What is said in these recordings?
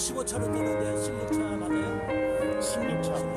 15차로 뜨는데 16차 맞아요? 16차.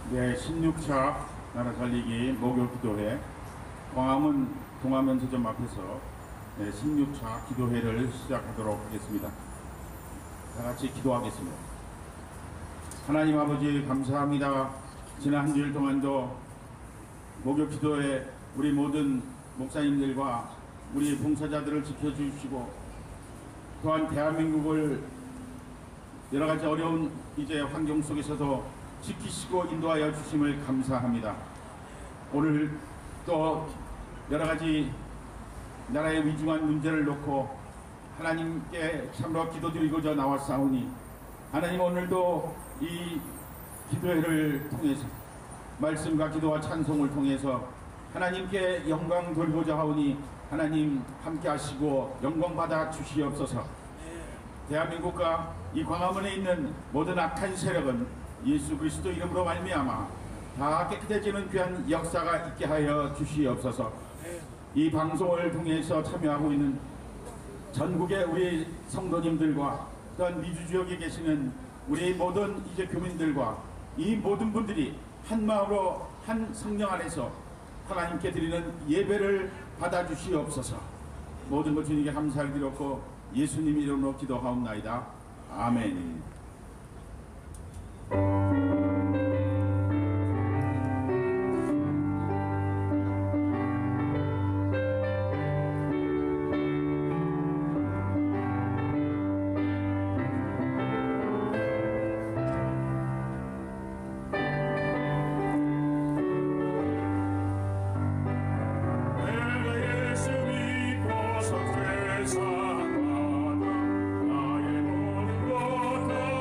네, 16차 나라 살리기 목요 기도회 광화문 동화면서점 앞에서 16차 기도회를 시작하도록 하겠습니다. 다 같이 기도하겠습니다. 하나님 아버지 감사합니다. 지난 한 주일 동안도 목요 기도회 우리 모든 목사님들과 우리 봉사자들을 지켜주시고 또한 대한민국을 여러가지 어려운 이제 환경 속에서도 지키시고 인도하여 주심을 감사합니다. 오늘 또 여러가지 나라의 위중한 문제를 놓고 하나님께 참으로 기도드리고자 나왔사오니 하나님 오늘도 이 기도회를 통해서 말씀과 기도와 찬송을 통해서 하나님께 영광 돌고자 하오니 하나님 함께 하시고 영광 받아 주시옵소서. 대한민국과 이 광화문에 있는 모든 악한 세력은 예수 그리스도 이름으로 말미암아 다 깨끗해지는 귀한 역사가 있게 하여 주시옵소서. 이 방송을 통해서 참여하고 있는 전국의 우리 성도님들과 또한 미주 지역에 계시는 우리 모든 이제 교민들과 이 모든 분들이 한 마음으로 한 성령 안에서 하나님께 드리는 예배를 받아주시옵소서. 모든 것 주님께 감사를 드렸고 예수님 이름으로 기도하옵나이다. 아멘. 나의 모든 것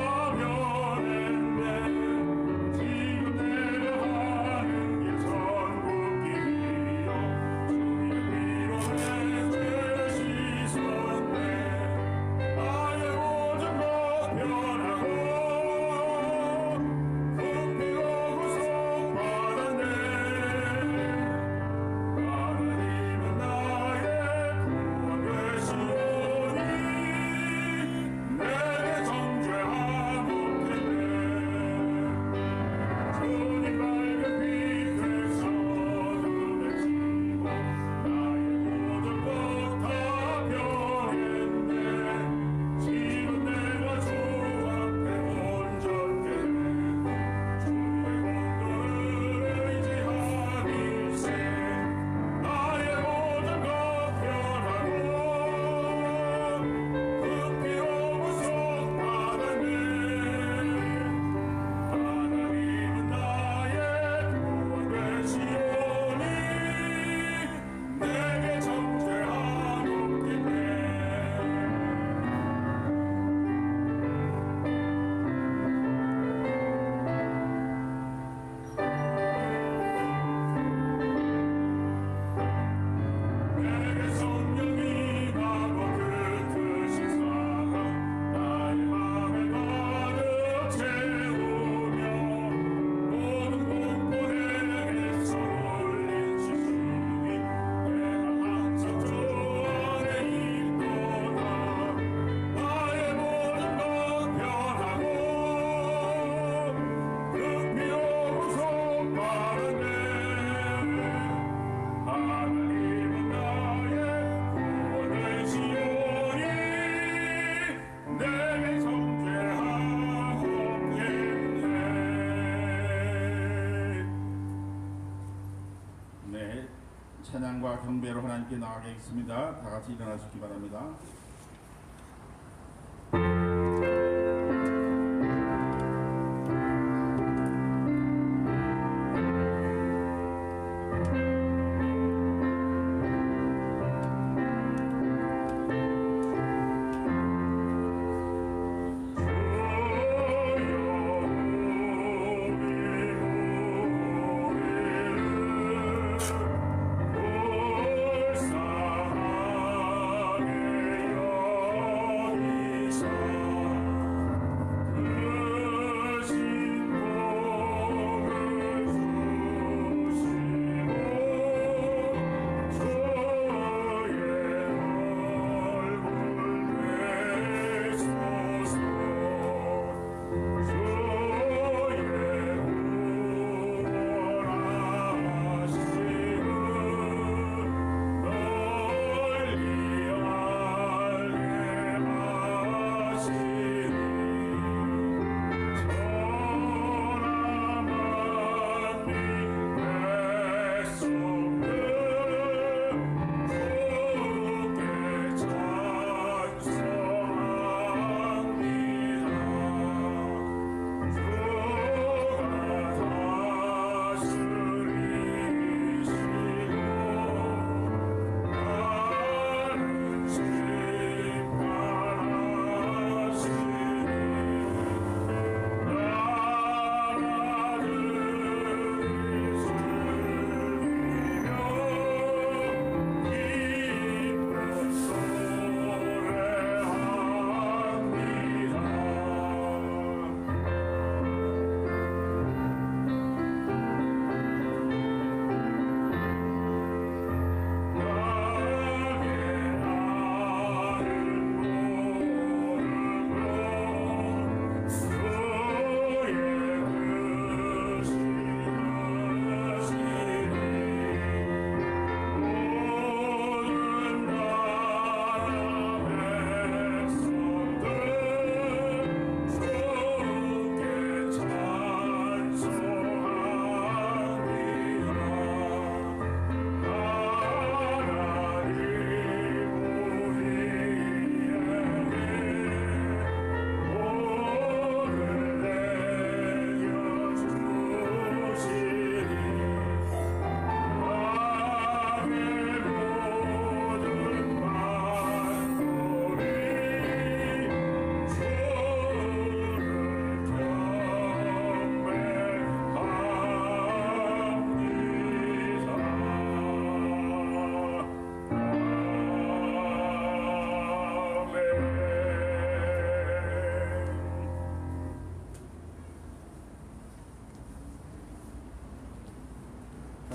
찬양과 경배로 하나님께 나아가겠습니다. 다 같이 일어나시기 바랍니다.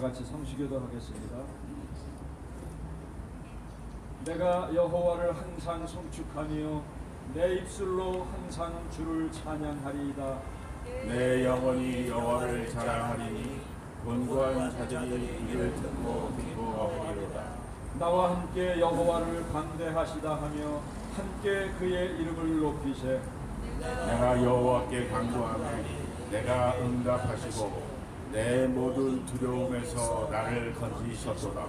같이 성시교도 하겠습니다. 내가 여호와를 항상 송축하며 내 입술로 항상 주를 찬양하리이다. 내 영혼이 여호와를 자랑하리니 곤고한 자들이 이를 듣고 기뻐하리로다. 나와 함께 여호와를 광대하시다 하며 함께 그의 이름을 높이세. 내가 여호와께 간구하니 내가 응답하시고 내 모든 두려움에서 나를 건지셨도다.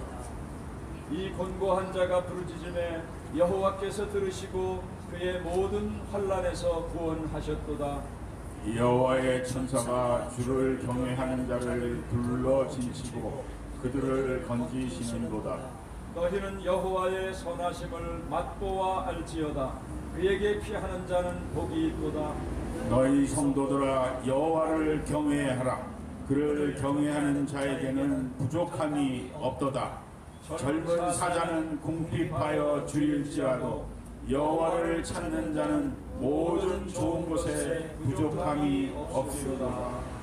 이 곤고한 자가 부르짖음에 여호와께서 들으시고 그의 모든 환난에서 구원하셨도다. 여호와의 천사가 주를 경외하는 자를 둘러 진치고 그들을 건지시는도다. 너희는 여호와의 선하심을 맛보아 알지어다. 그에게 피하는 자는 복이 있도다. 너희 성도들아 여호와를 경외하라. 그를 경외하는 자에게는 부족함이 없도다. 젊은 사자는 궁핍하여 줄일지라도 여호와를 찾는 자는 모든 좋은 것에 부족함이 없으리로다.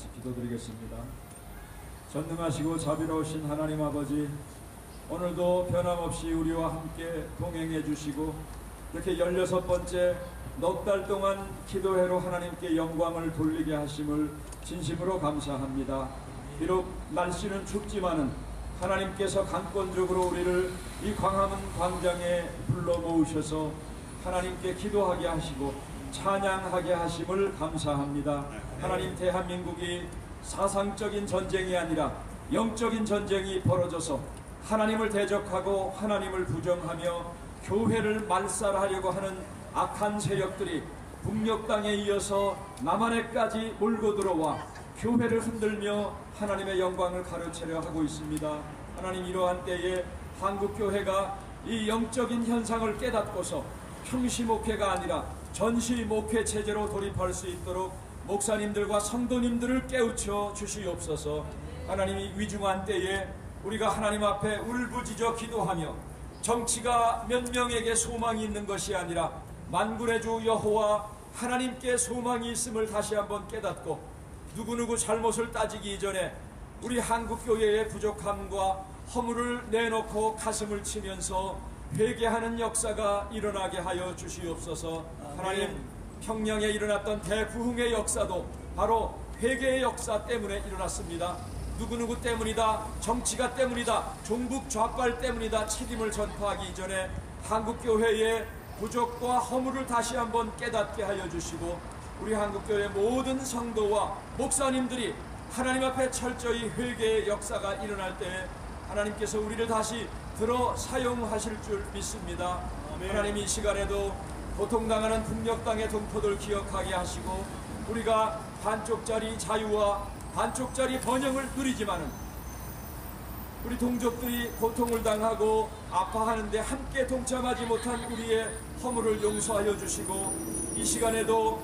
같이 기도드리겠습니다. 전능하시고 자비로우신 하나님 아버지, 오늘도 변함없이 우리와 함께 동행해 주시고 이렇게 16번째 넉 달 동안 기도회로 하나님께 영광을 돌리게 하심을 진심으로 감사합니다. 비록 날씨는 춥지만은 하나님께서 강권적으로 우리를 이 광화문 광장에 불러 모으셔서 하나님께 기도하게 하시고 찬양하게 하심을 감사합니다. 하나님, 대한민국이 사상적인 전쟁이 아니라 영적인 전쟁이 벌어져서 하나님을 대적하고 하나님을 부정하며 교회를 말살하려고 하는 악한 세력들이 북녘 땅에 이어서 남한에까지 몰고 들어와 교회를 흔들며 하나님의 영광을 가로채려 하고 있습니다. 하나님, 이러한 때에 한국교회가 이 영적인 현상을 깨닫고서 평시 목회가 아니라 전시 목회 체제로 돌입할 수 있도록 목사님들과 성도님들을 깨우쳐 주시옵소서. 하나님이 위중한 때에 우리가 하나님 앞에 울부짖어 기도하며 정치가 몇 명에게 소망이 있는 것이 아니라 만군의 주 여호와 하나님께 소망이 있음을 다시 한번 깨닫고 누구누구 잘못을 따지기 이전에 우리 한국교회의 부족함과 허물을 내놓고 가슴을 치면서 회개하는 역사가 일어나게 하여 주시옵소서. 하나님, 평양에 일어났던 대부흥의 역사도 바로 회개의 역사 때문에 일어났습니다. 누구누구 때문이다, 정치가 때문이다, 종북 좌빨 때문이다 책임을 전파하기 이전에 한국교회의 부족과 허물을 다시 한번 깨닫게 하여 주시고 우리 한국교회 모든 성도와 목사님들이 하나님 앞에 철저히 회개의 역사가 일어날 때 하나님께서 우리를 다시 들어 사용하실 줄 믿습니다. 하나님, 이 시간에도 고통당하는 북녘 땅의 동포들 기억하게 하시고 우리가 반쪽짜리 자유와 반쪽짜리 번영을 누리지만은 우리 동족들이 고통을 당하고 아파하는데 함께 동참하지 못한 우리의 허물을 용서하여 주시고 이 시간에도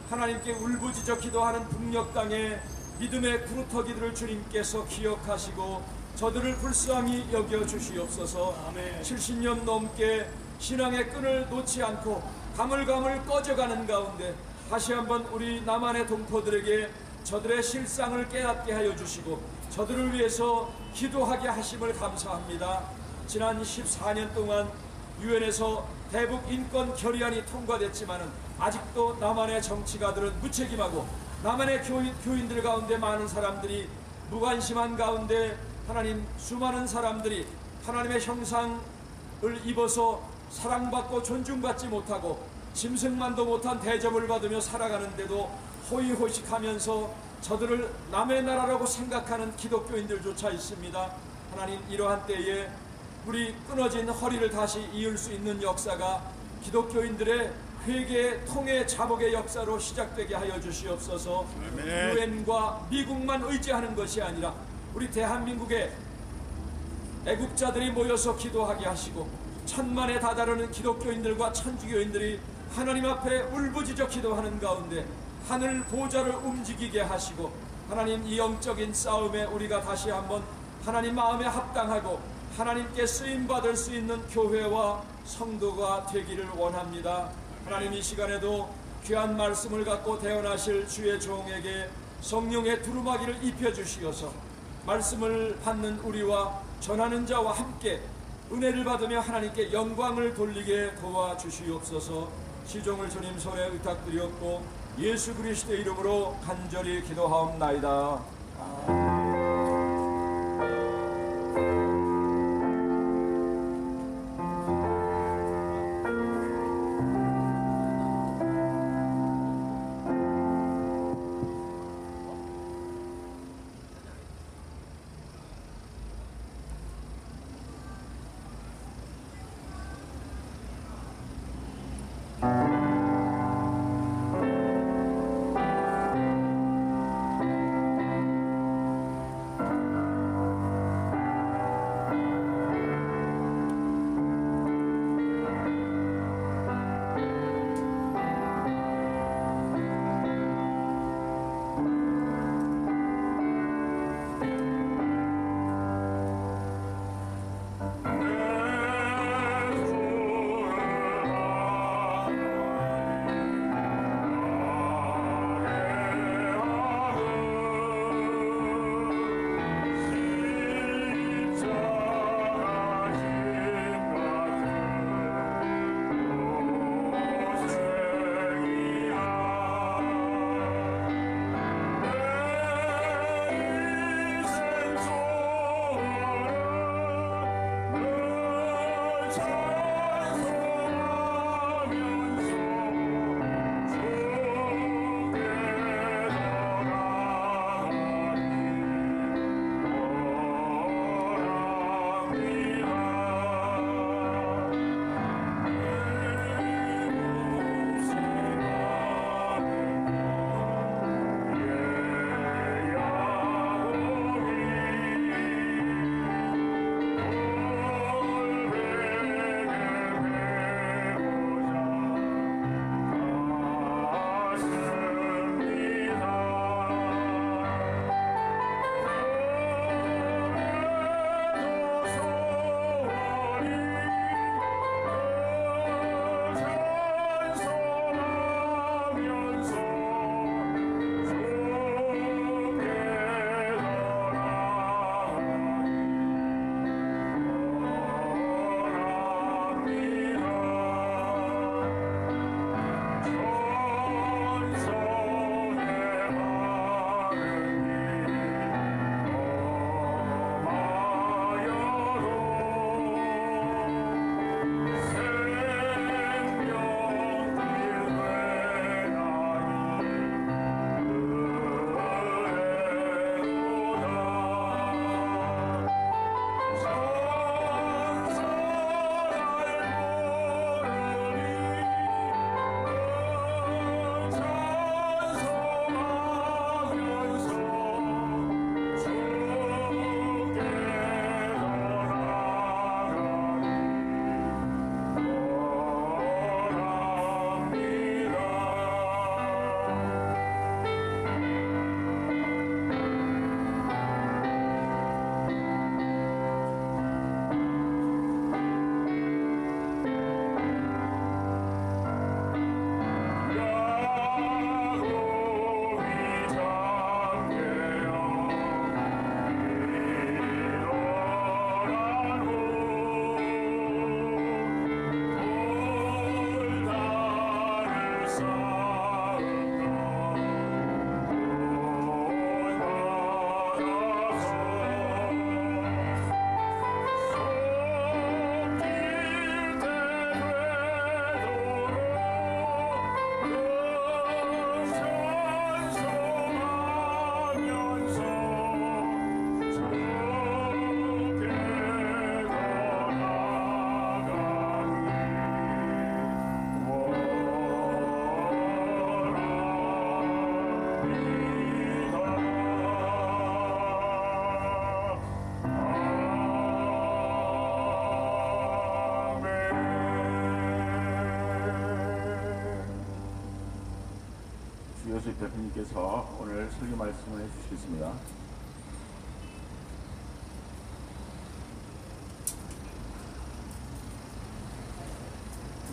하나님께 울부짖어 기도하는 북녘 땅의 믿음의 구루터기들을 주님께서 기억하시고 저들을 불쌍히 여겨 주시옵소서. 70년 넘게 신앙의 끈을 놓지 않고 가물가물 꺼져가는 가운데 다시 한번 우리 남한의 동포들에게 저들의 실상을 깨닫게 하여 주시고 저들을 위해서 기도하게 하심을 감사합니다. 지난 14년 동안 유엔에서 대북 인권 결의안이 통과됐지만은 아직도 남한의 정치가들은 무책임하고 남한의 교인들 가운데 많은 사람들이 무관심한 가운데 하나님, 수많은 사람들이 하나님의 형상을 입어서 사랑받고 존중받지 못하고 짐승만도 못한 대접을 받으며 살아가는데도 호의호식하면서 저들을 남의 나라라고 생각하는 기독교인들조차 있습니다. 하나님, 이러한 때에 우리 끊어진 허리를 다시 이을 수 있는 역사가 기독교인들의 회개, 통해, 자복의 역사로 시작되게 하여 주시옵소서. 유엔과 미국만 의지하는 것이 아니라 우리 대한민국의 애국자들이 모여서 기도하게 하시고 천만에 다다르는 기독교인들과 천주교인들이 하나님 앞에 울부짖어 기도하는 가운데 하늘 보좌를 움직이게 하시고 하나님, 이 영적인 싸움에 우리가 다시 한번 하나님 마음에 합당하고 하나님께 쓰임받을 수 있는 교회와 성도가 되기를 원합니다. 하나님, 이 시간에도 귀한 말씀을 갖고 대언하실 주의 종에게 성령의 두루마기를 입혀주시어서 말씀을 받는 우리와 전하는 자와 함께 은혜를 받으며 하나님께 영광을 돌리게 도와주시옵소서. 시종을 주님 손에 의탁드리옵고 예수 그리스도의 이름으로 간절히 기도하옵나이다. 주요수 대표님께서 오늘 설교 말씀을 해주시겠습니다.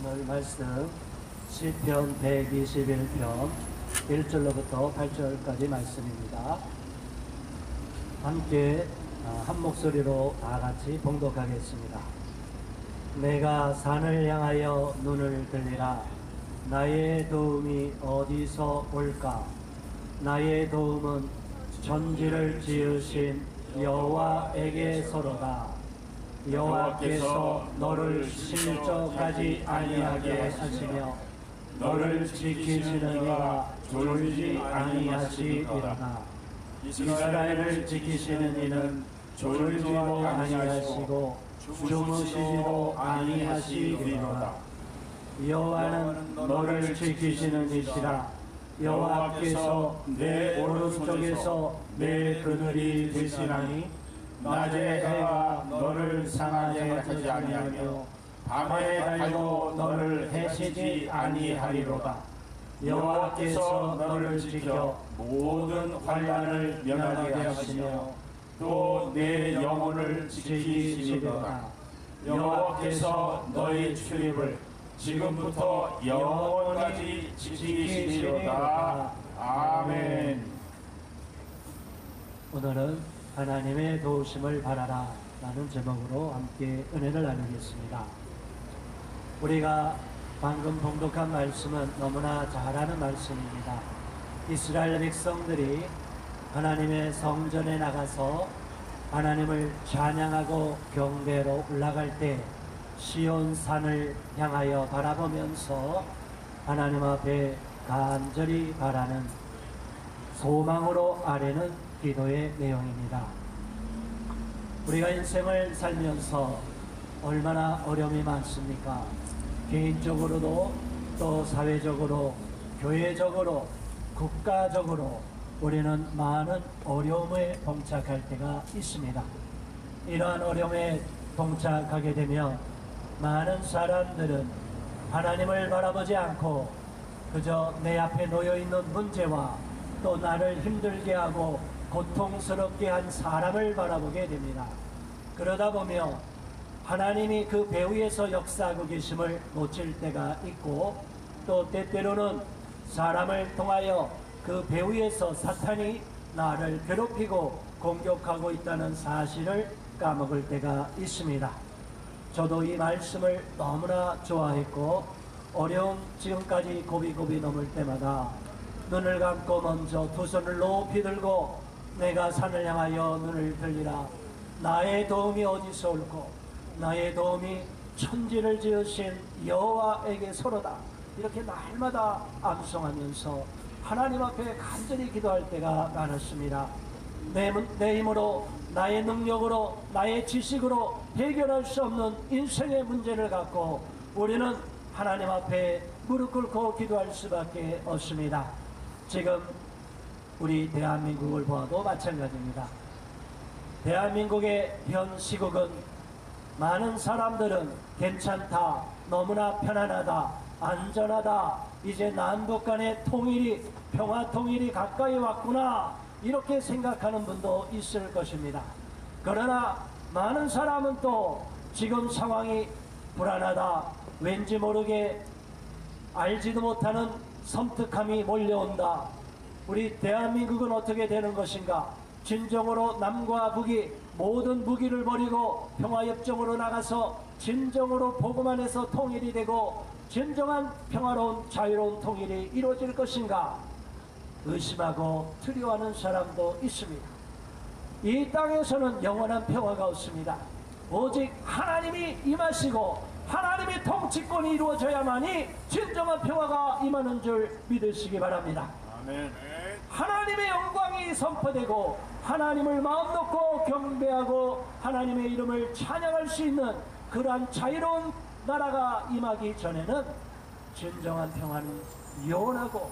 오늘 말씀 시편 121편 1절로부터 8절까지 말씀입니다. 함께 한 목소리로 다 같이 봉독하겠습니다. 내가 산을 향하여 눈을 들리라. 나의 도움이 어디서 올까? 나의 도움은 천지를 지으신 여호와에게서로다. 여호와께서 너를 실족하지 아니하게 하시며 너를 지키시는 이가 졸지 아니하시리로다. 이스라엘을 지키시는 이는 졸지도 아니하시고 주무시지도 아니하시리로다. 여호와는 너를 지키시는 이시라. 여호와께서 내 오른쪽에서 내 그늘이 되시나니 낮에 해가 너를 상하게 하지 아니하며 밤에 달도 너를 해치지 아니하리로다. 여호와께서 너를 지켜 모든 환난을 면하게 하시며 또 내 영혼을 지키시리로다. 여호와께서 너희 출입을 지금부터 영원까지 지키시리로다. 아멘. 오늘은 하나님의 도우심을 바라라 라는 제목으로 함께 은혜를 나누겠습니다. 우리가 방금 봉독한 말씀은 너무나 잘 아는 말씀입니다. 이스라엘 백성들이 하나님의 성전에 나가서 하나님을 찬양하고 경배로 올라갈 때 시온 산을 향하여 바라보면서 하나님 앞에 간절히 바라는 소망으로 아뢰는 기도의 내용입니다. 우리가 인생을 살면서 얼마나 어려움이 많습니까? 개인적으로도 또 사회적으로, 교회적으로, 국가적으로 우리는 많은 어려움에 봉착할 때가 있습니다. 이러한 어려움에 봉착하게 되면 많은 사람들은 하나님을 바라보지 않고 그저 내 앞에 놓여있는 문제와 또 나를 힘들게 하고 고통스럽게 한 사람을 바라보게 됩니다. 그러다 보면 하나님이 그 배 위에서 역사하고 계심을 놓칠 때가 있고 또 때때로는 사람을 통하여 그 배 위에서 사탄이 나를 괴롭히고 공격하고 있다는 사실을 까먹을 때가 있습니다. 저도 이 말씀을 너무나 좋아했고 어려움 지금까지 고비고비 넘을 때마다 눈을 감고 먼저 두 손을 높이 들고 내가 산을 향하여 눈을 들리라. 나의 도움이 어디서 올고 나의 도움이 천지를 지으신 여호와에게서로다. 이렇게 날마다 암송하면서 하나님 앞에 간절히 기도할 때가 많았습니다. 내 힘으로 나의 능력으로 나의 지식으로 해결할 수 없는 인생의 문제를 갖고 우리는 하나님 앞에 무릎 꿇고 기도할 수밖에 없습니다. 지금 우리 대한민국을 보아도 마찬가지입니다. 대한민국의 현 시국은 많은 사람들은 괜찮다, 너무나 편안하다, 안전하다, 이제 남북 간의 통일이, 평화 통일이 가까이 왔구나 이렇게 생각하는 분도 있을 것입니다. 그러나 많은 사람은 또 지금 상황이 불안하다, 왠지 모르게 알지도 못하는 섬뜩함이 몰려온다. 우리 대한민국은 어떻게 되는 것인가? 진정으로 남과 북이 모든 무기를 버리고 평화협정으로 나가서 진정으로 보고만 해서 통일이 되고 진정한 평화로운 자유로운 통일이 이루어질 것인가 의심하고 두려워하는 사람도 있습니다. 이 땅에서는 영원한 평화가 없습니다. 오직 하나님이 임하시고 하나님의 통치권이 이루어져야만이 진정한 평화가 임하는 줄 믿으시기 바랍니다. 아멘. 하나님의 영광이 선포되고 하나님을 마음 놓고 경배하고 하나님의 이름을 찬양할 수 있는 그러한 자유로운 나라가 임하기 전에는 진정한 평화는 요원하고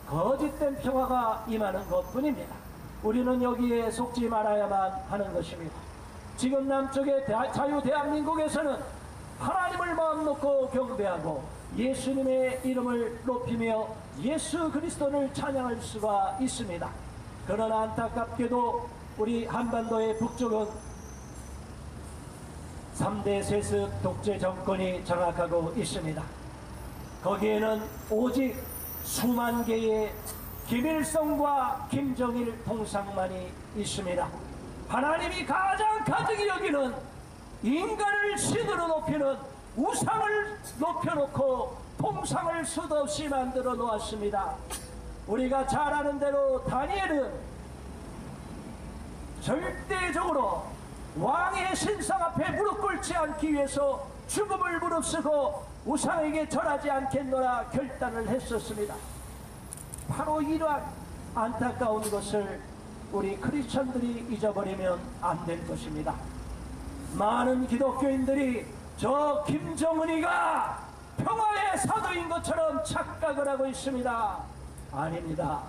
거짓된 평화가 임하는 것뿐입니다. 우리는 여기에 속지 말아야만 하는 것입니다. 지금 남쪽의 자유 대한민국에서는 하나님을 마음 놓고 경배하고 예수님의 이름을 높이며 예수 그리스도를 찬양할 수가 있습니다. 그러나 안타깝게도 우리 한반도의 북쪽은 3대 세습 독재 정권이 장악하고 있습니다. 거기에는 오직 수만 개의 김일성과 김정일 동상만이 있습니다. 하나님이 가장 가증히 여기는 인간을 신으로 높이는 우상을 높여놓고 동상을 수도 없이 만들어 놓았습니다. 우리가 잘 아는 대로 다니엘은 절대적으로 왕의 신상 앞에 무릎 꿇지 않기 위해서 죽음을 무릅쓰고 우상에게 절하지 않겠노라 결단을 했었습니다. 바로 이러한 안타까운 것을 우리 크리스천들이 잊어버리면 안 될 것입니다. 많은 기독교인들이 저 김정은이가 평화의 사도인 것처럼 착각을 하고 있습니다. 아닙니다.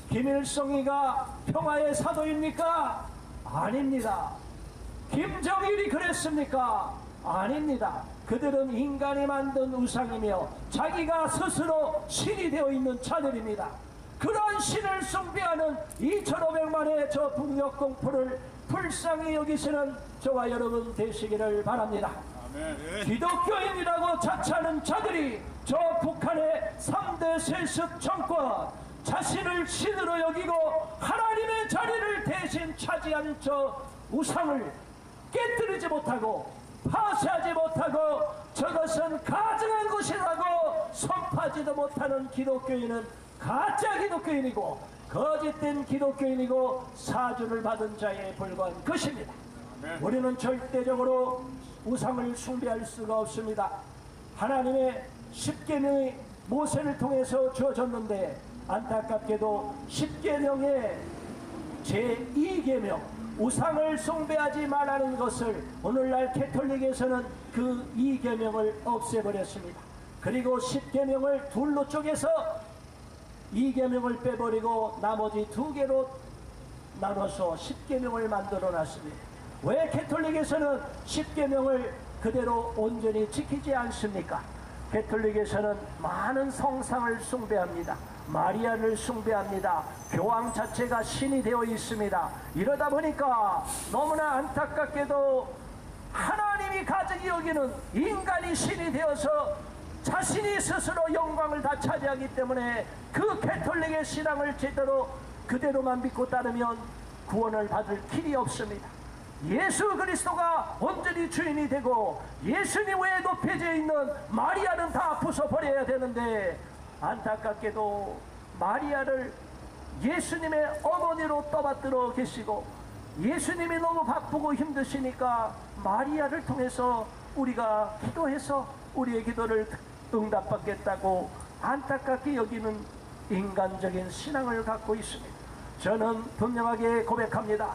김일성이가 평화의 사도입니까? 아닙니다. 김정일이 그랬습니까? 아닙니다. 그들은 인간이 만든 우상이며 자기가 스스로 신이 되어 있는 자들입니다. 그런 신을 숭배하는 2500만의 저 북녘 공포를 불쌍히 여기시는 저와 여러분 되시기를 바랍니다. 아멘. 기독교인이라고 자처하는 자들이 저 북한의 3대 세습 정권 자신을 신으로 여기고 하나님의 자리를 대신 차지한 저 우상을 깨뜨리지 못하고 파쇄하지 못하고 저것은 가증한 것이라고 선포하지도 못하는 기독교인은 가짜 기독교인이고 거짓된 기독교인이고 사주를 받은 자에 불과한 것입니다. 우리는 절대적으로 우상을 숭배할 수가 없습니다. 하나님의 십계명이 모세를 통해서 주어졌는데 안타깝게도 십계명의 제2계명 우상을 숭배하지 말라는 것을 오늘날 캐톨릭에서는 그 2계명을 없애버렸습니다. 그리고 10계명을 둘로 쪼개서 2계명을 빼버리고 나머지 2개로 나눠서 10계명을 만들어 놨습니다. 왜 캐톨릭에서는 10계명을 그대로 온전히 지키지 않습니까? 캐톨릭에서는 많은 성상을 숭배합니다. 마리아를 숭배합니다. 교황 자체가 신이 되어 있습니다. 이러다 보니까 너무나 안타깝게도 하나님이 가증히 여기는 인간이 신이 되어서 자신이 스스로 영광을 다 차지하기 때문에 그 캐톨릭의 신앙을 제대로 그대로만 믿고 따르면 구원을 받을 길이 없습니다. 예수 그리스도가 온전히 주인이 되고 예수님 외에 높여져 있는 마리아는 다 부숴버려야 되는데 안타깝게도 마리아를 예수님의 어머니로 떠받들어 계시고 예수님이 너무 바쁘고 힘드시니까 마리아를 통해서 우리가 기도해서 우리의 기도를 응답받겠다고 안타깝게 여기는 인간적인 신앙을 갖고 있습니다. 저는 분명하게 고백합니다.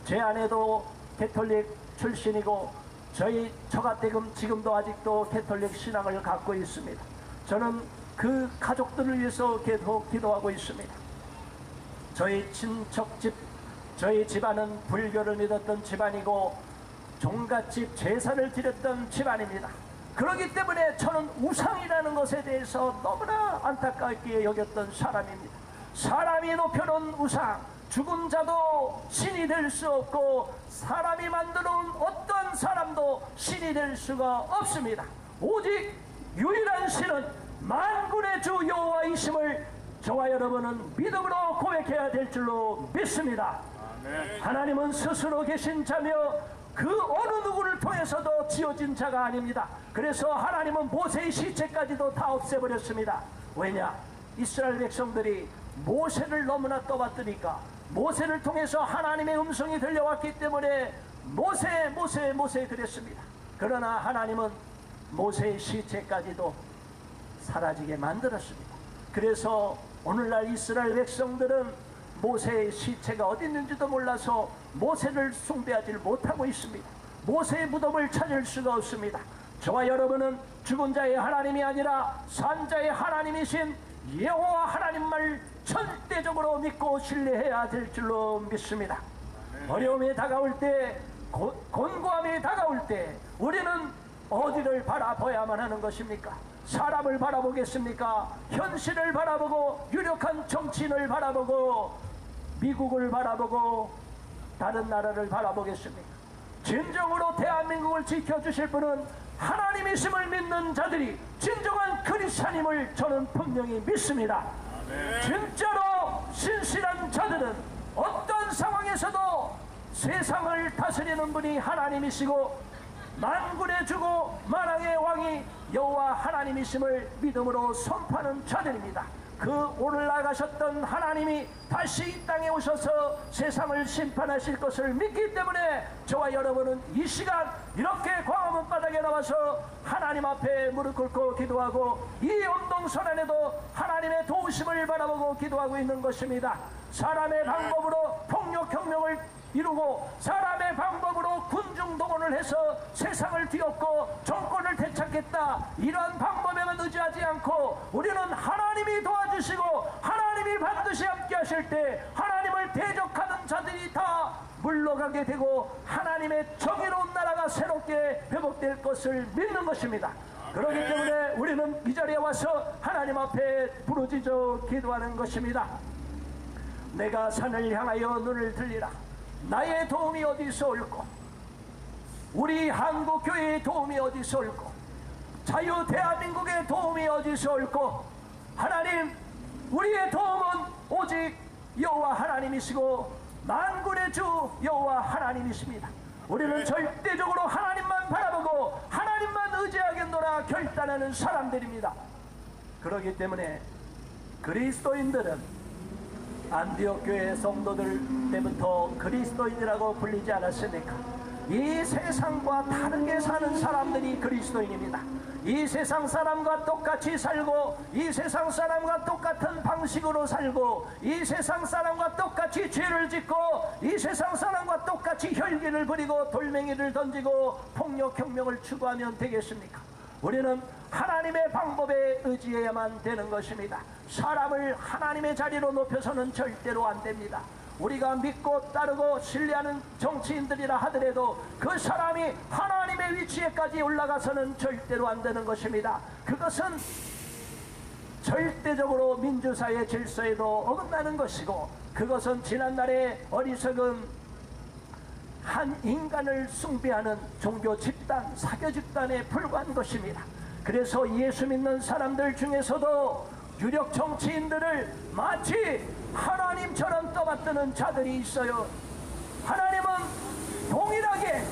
제 아내도 캐톨릭 출신이고 저가댁은 지금도 아직도 캐톨릭 신앙을 갖고 있습니다. 저는 그 가족들을 위해서 계속 기도하고 있습니다. 저희 친척집, 저희 집안은 불교를 믿었던 집안이고 종갓집 제사를 드렸던 집안입니다. 그렇기 때문에 저는 우상이라는 것에 대해서 너무나 안타깝게 여겼던 사람입니다. 사람이 높여놓은 우상, 죽은 자도 신이 될 수 없고 사람이 만들어온 어떤 사람도 신이 될 수가 없습니다. 오직 유일한 신은 만군의 주 여호와이심을 저와 여러분은 믿음으로 고백해야 될 줄로 믿습니다. 아멘. 하나님은 스스로 계신 자며 그 어느 누구를 통해서도 지어진 자가 아닙니다. 그래서 하나님은 모세의 시체까지도 다 없애버렸습니다. 왜냐? 이스라엘 백성들이 모세를 너무나 떠받드니까, 모세를 통해서 하나님의 음성이 들려왔기 때문에 모세 모세 모세 그랬습니다. 그러나 하나님은 모세의 시체까지도 사라지게 만들었습니다. 그래서 오늘날 이스라엘 백성들은 모세의 시체가 어디 있는지도 몰라서 모세를 숭배하지 못하고 있습니다. 모세의 무덤을 찾을 수가 없습니다. 저와 여러분은 죽은 자의 하나님이 아니라 산 자의 하나님이신 여호와 하나님만 절대적으로 믿고 신뢰해야 될 줄로 믿습니다. 어려움이 다가올 때, 곤고함이 다가올 때 우리는 어디를 바라봐야만 하는 것입니까? 사람을 바라보겠습니까? 현실을 바라보고, 유력한 정치인을 바라보고, 미국을 바라보고, 다른 나라를 바라보겠습니까? 진정으로 대한민국을 지켜주실 분은 하나님이심을 믿는 자들이 진정한 그리스도님을 저는 분명히 믿습니다. 진짜로 신실한 자들은 어떤 상황에서도 세상을 다스리는 분이 하나님이시고 만군의 주고 만왕의 왕이 여호와 하나님이심을 믿음으로 선포하는 자들입니다. 그 올라가셨던 하나님이 다시 이 땅에 오셔서 세상을 심판하실 것을 믿기 때문에 저와 여러분은 이 시간 이렇게 광화문 바닥에 나와서 하나님 앞에 무릎 꿇고 기도하고 이 언동선언에도 하나님의 도우심을 바라보고 기도하고 있는 것입니다. 사람의 방법으로 폭력혁명을 이루고 사람의 방법으로 군중동원을 해서 세상을 뒤엎고 정권을 되찾겠다, 이러한 방법에만 의지하지 않고 우리는 하나님이 도와주시고 하나님이 반드시 함께 하실 때 하나님을 대적하는 자들이 다 물러가게 되고 하나님의 정의로운 나라가 새롭게 회복될 것을 믿는 것입니다. 그렇기 때문에 우리는 이 자리에 와서 하나님 앞에 부르짖어 기도하는 것입니다. 내가 산을 향하여 눈을 들리라. 나의 도움이 어디서 올꼬? 우리 한국교회의 도움이 어디서 올꼬? 자유 대한민국의 도움이 어디서 올꼬? 하나님, 우리의 도움은 오직 여호와 하나님이시고 만군의 주 여호와 하나님이십니다. 우리는 절대적으로 하나님만 바라보고 하나님만 의지하겠노라 결단하는 사람들입니다. 그렇기 때문에 그리스도인들은 안디옥 교회 성도들 때부터 그리스도인이라고 불리지 않았습니까? 이 세상과 다르게 사는 사람들이 그리스도인입니다. 이 세상 사람과 똑같이 살고 이 세상 사람과 똑같은 방식으로 살고 이 세상 사람과 똑같이 죄를 짓고 이 세상 사람과 똑같이 혈기를 부리고 돌멩이를 던지고 폭력혁명을 추구하면 되겠습니까? 우리는 하나님의 방법에 의지해야만 되는 것입니다. 사람을 하나님의 자리로 높여서는 절대로 안 됩니다. 우리가 믿고 따르고 신뢰하는 정치인들이라 하더라도 그 사람이 하나님의 위치에까지 올라가서는 절대로 안 되는 것입니다. 그것은 절대적으로 민주사회 질서에도 어긋나는 것이고 그것은 지난날의 어리석은 한 인간을 숭배하는 종교 집단, 사교 집단에 불과한 것입니다. 그래서 예수 믿는 사람들 중에서도 유력 정치인들을 마치 하나님처럼 떠받드는 자들이 있어요. 하나님은 동일하게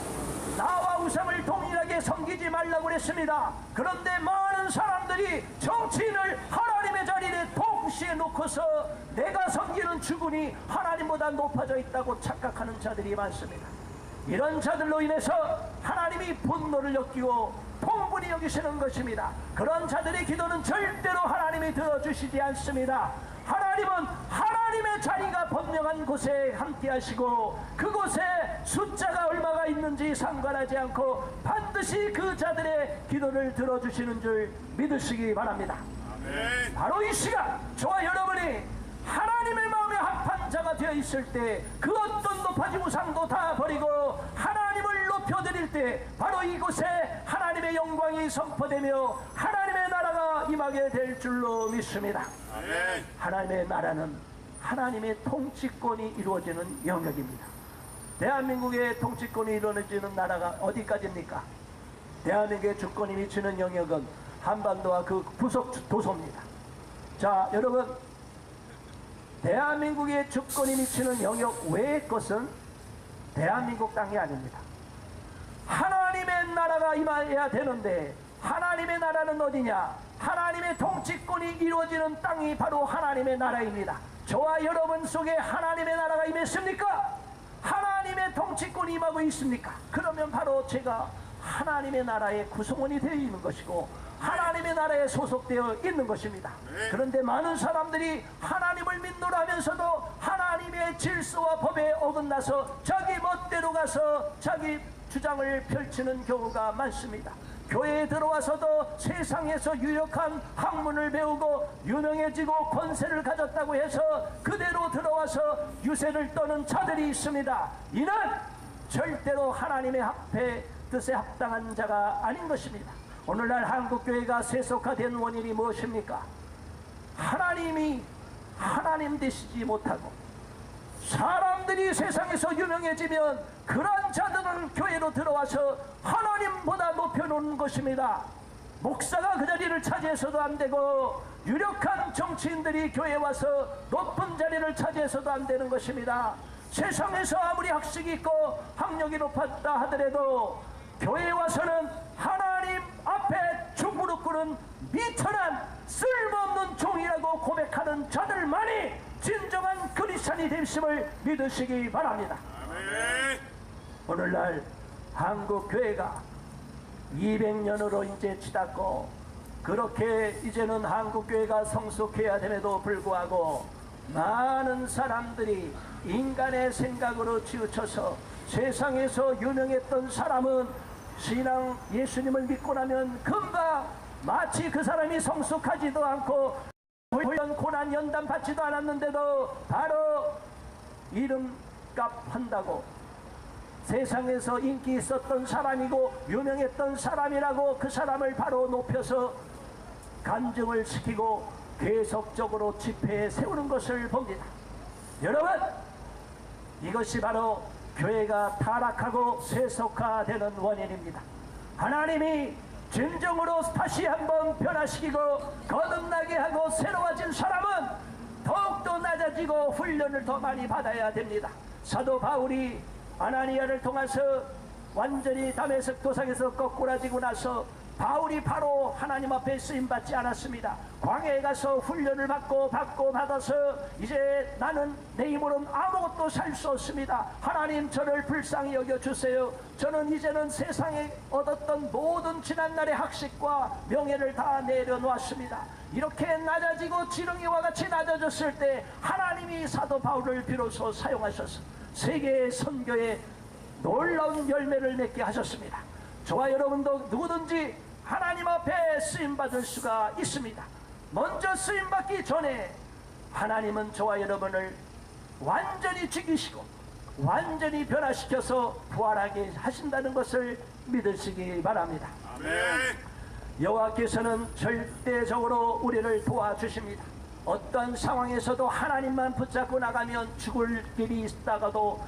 나와 우상을 동일하게 섬기지 말라고 그랬습니다. 그런데 많은 사람들이 정치인을 하나님의 자리에 동시에 놓고서 내가 섬기는 주군이 하나님보다 높아져 있다고 착각하는 자들이 많습니다. 이런 자들로 인해서 하나님이 분노를 느끼고 통분히 여기시는 것입니다. 그런 자들의 기도는 절대로 하나님이 들어주시지 않습니다. 하나님은 하나님의 자리가 분명한 곳에 함께 하시고 그곳에 숫자가 얼마가 있는지 상관하지 않고 반드시 그 자들의 기도를 들어주시는 줄 믿으시기 바랍니다. 아멘. 바로 이 시간 저와 여러분이 하나님의 마음에 합한 자가 되어 있을 때 그 어떤 높아진 우상도 다 버리고 하나님을 높여드릴 때 바로 이곳에 하나님의 영광이 선포되며 하나님의 나라가 임하게 될 줄로 믿습니다. 아멘. 하나님의 나라는 하나님의 통치권이 이루어지는 영역입니다. 대한민국의 통치권이 이루어지는 나라가 어디까지입니까? 대한민국의 주권이 미치는 영역은 한반도와 그 부속 도서입니다. 자, 여러분, 대한민국의 주권이 미치는 영역 외의 것은 대한민국 땅이 아닙니다. 하나님의 나라가 임해야 되는데 하나님의 나라는 어디냐? 하나님의 통치권이 이루어지는 땅이 바로 하나님의 나라입니다. 저와 여러분 속에 하나님의 나라가 임했습니까? 하나님의 통치권이 임하고 있습니까? 그러면 바로 제가 하나님의 나라의 구성원이 되어 있는 것이고 하나님의 나라에 소속되어 있는 것입니다. 그런데 많은 사람들이 하나님을 믿노라 하면서도 하나님의 질서와 법에 어긋나서 자기 멋대로 가서 자기 주장을 펼치는 경우가 많습니다. 교회에 들어와서도 세상에서 유력한 학문을 배우고 유명해지고 권세를 가졌다고 해서 그대로 들어와서 유세를 떠는 자들이 있습니다. 이는 절대로 하나님의 뜻에 합당한 자가 아닌 것입니다. 오늘날 한국교회가 세속화된 원인이 무엇입니까? 하나님이 하나님 되시지 못하고 사람들이 세상에서 유명해지면 그런 자들은 교회로 들어와서 하나님보다 높여놓는 것입니다. 목사가 그 자리를 차지해서도 안 되고 유력한 정치인들이 교회에 와서 높은 자리를 차지해서도 안 되는 것입니다. 세상에서 아무리 학식이 있고 학력이 높았다 하더라도 교회에 와서는 하나님 앞에 중무릎 꿇은 미천한 쓸모없는 종이라고 고백하는 자들만이 진정한 그리스도인이 되심을 믿으시기 바랍니다. 아멘. 오늘날 한국 교회가 200년으로 이제 치닫고 그렇게 이제는 한국 교회가 성숙해야 됨에도 불구하고 많은 사람들이 인간의 생각으로 치우쳐서 세상에서 유명했던 사람은 신앙 예수님을 믿고 나면 금방 마치 그 사람이 성숙하지도 않고 훈련 고난 연단 받지도 않았는데도 바로 이름값 한다고 세상에서 인기 있었던 사람이고 유명했던 사람이라고 그 사람을 바로 높여서 간증을 시키고 계속적으로 집회에 세우는 것을 봅니다. 여러분, 이것이 바로 교회가 타락하고 세속화되는 원인입니다. 하나님이 진정으로 다시 한번 변화시키고 거듭나게 하고 새로워진 사람은 더욱더 낮아지고 훈련을 더 많이 받아야 됩니다. 사도 바울이 아나니아를 통해서 완전히 다메섹 도상에서 거꾸라지고 나서 바울이 바로 하나님 앞에 쓰임받지 않았습니다. 광야에 가서 훈련을 받아서 이제 나는 내 힘으로는 아무것도 살 수 없습니다. 하나님 저를 불쌍히 여겨주세요. 저는 이제는 세상에 얻었던 모든 지난날의 학식과 명예를 다 내려놓았습니다. 이렇게 낮아지고 지렁이와 같이 낮아졌을 때 하나님이 사도 바울을 비로소 사용하셔서 세계의 선교에 놀라운 열매를 맺게 하셨습니다. 저와 여러분도 누구든지 하나님 앞에 쓰임받을 수가 있습니다. 먼저 쓰임받기 전에 하나님은 저와 여러분을 완전히 죽이시고 완전히 변화시켜서 부활하게 하신다는 것을 믿으시기 바랍니다. 아멘. 여호와께서는 절대적으로 우리를 도와주십니다. 어떤 상황에서도 하나님만 붙잡고 나가면 죽을 길이 있다가도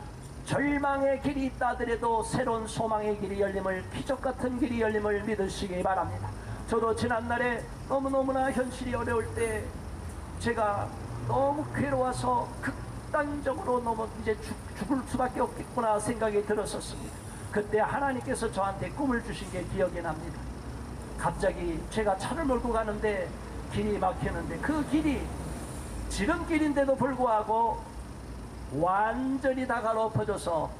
절망의 길이 있다 하더라도 새로운 소망의 길이 열림을, 기적같은 길이 열림을 믿으시기 바랍니다. 저도 지난날에 너무너무나 현실이 어려울 때 제가 너무 괴로워서 극단적으로 너무 이제 죽을 수밖에 없겠구나 생각이 들었었습니다. 그때 하나님께서 저한테 꿈을 주신 게 기억이 납니다. 갑자기 제가 차를 몰고 가는데 길이 막히는데 그 길이 지름길인데도 불구하고 완전히 다 갈라엎어져서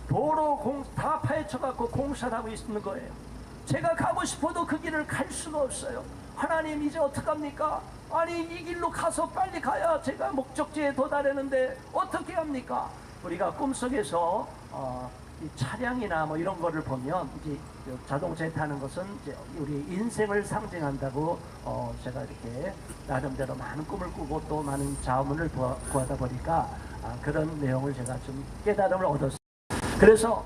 도로 다 파헤쳐갖고 공사를 하고 있는 거예요. 제가 가고 싶어도 그 길을 갈 수가 없어요. 하나님 이제 어떡합니까? 아니 이 길로 가서 빨리 가야 제가 목적지에 도달하는데 어떻게 합니까? 우리가 꿈속에서 이 차량이나 뭐 이런 거를 보면 이제 자동차에 타는 것은 이제 우리 인생을 상징한다고 제가 이렇게 나름대로 많은 꿈을 꾸고 또 많은 자문을 구하다 보니까 그런 내용을 제가 좀 깨달음을 얻었어요. 그래서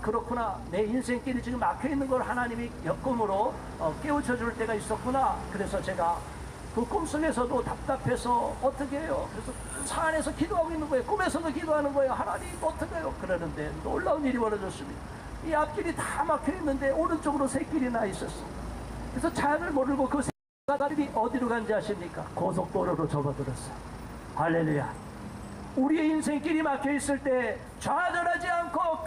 그렇구나, 내 인생길이 지금 막혀 있는 걸 하나님이 꿈으로 깨우쳐 줄 때가 있었구나. 그래서 제가 그 꿈속에서도 답답해서 어떻게 해요? 그래서 차 안에서 기도하고 있는 거예요. 꿈에서도 기도하는 거예요. 하나님 어떻게 해요? 그러는데 놀라운 일이 벌어졌습니다. 이 앞길이 다 막혀 있는데 오른쪽으로 새 길이 나 있었어요. 그래서 차를 모르고 그 새 길이 어디로 간지 아십니까? 고속도로로 접어들었어요. 할렐루야. 우리의 인생길이 막혀 있을 때 좌절하지 않고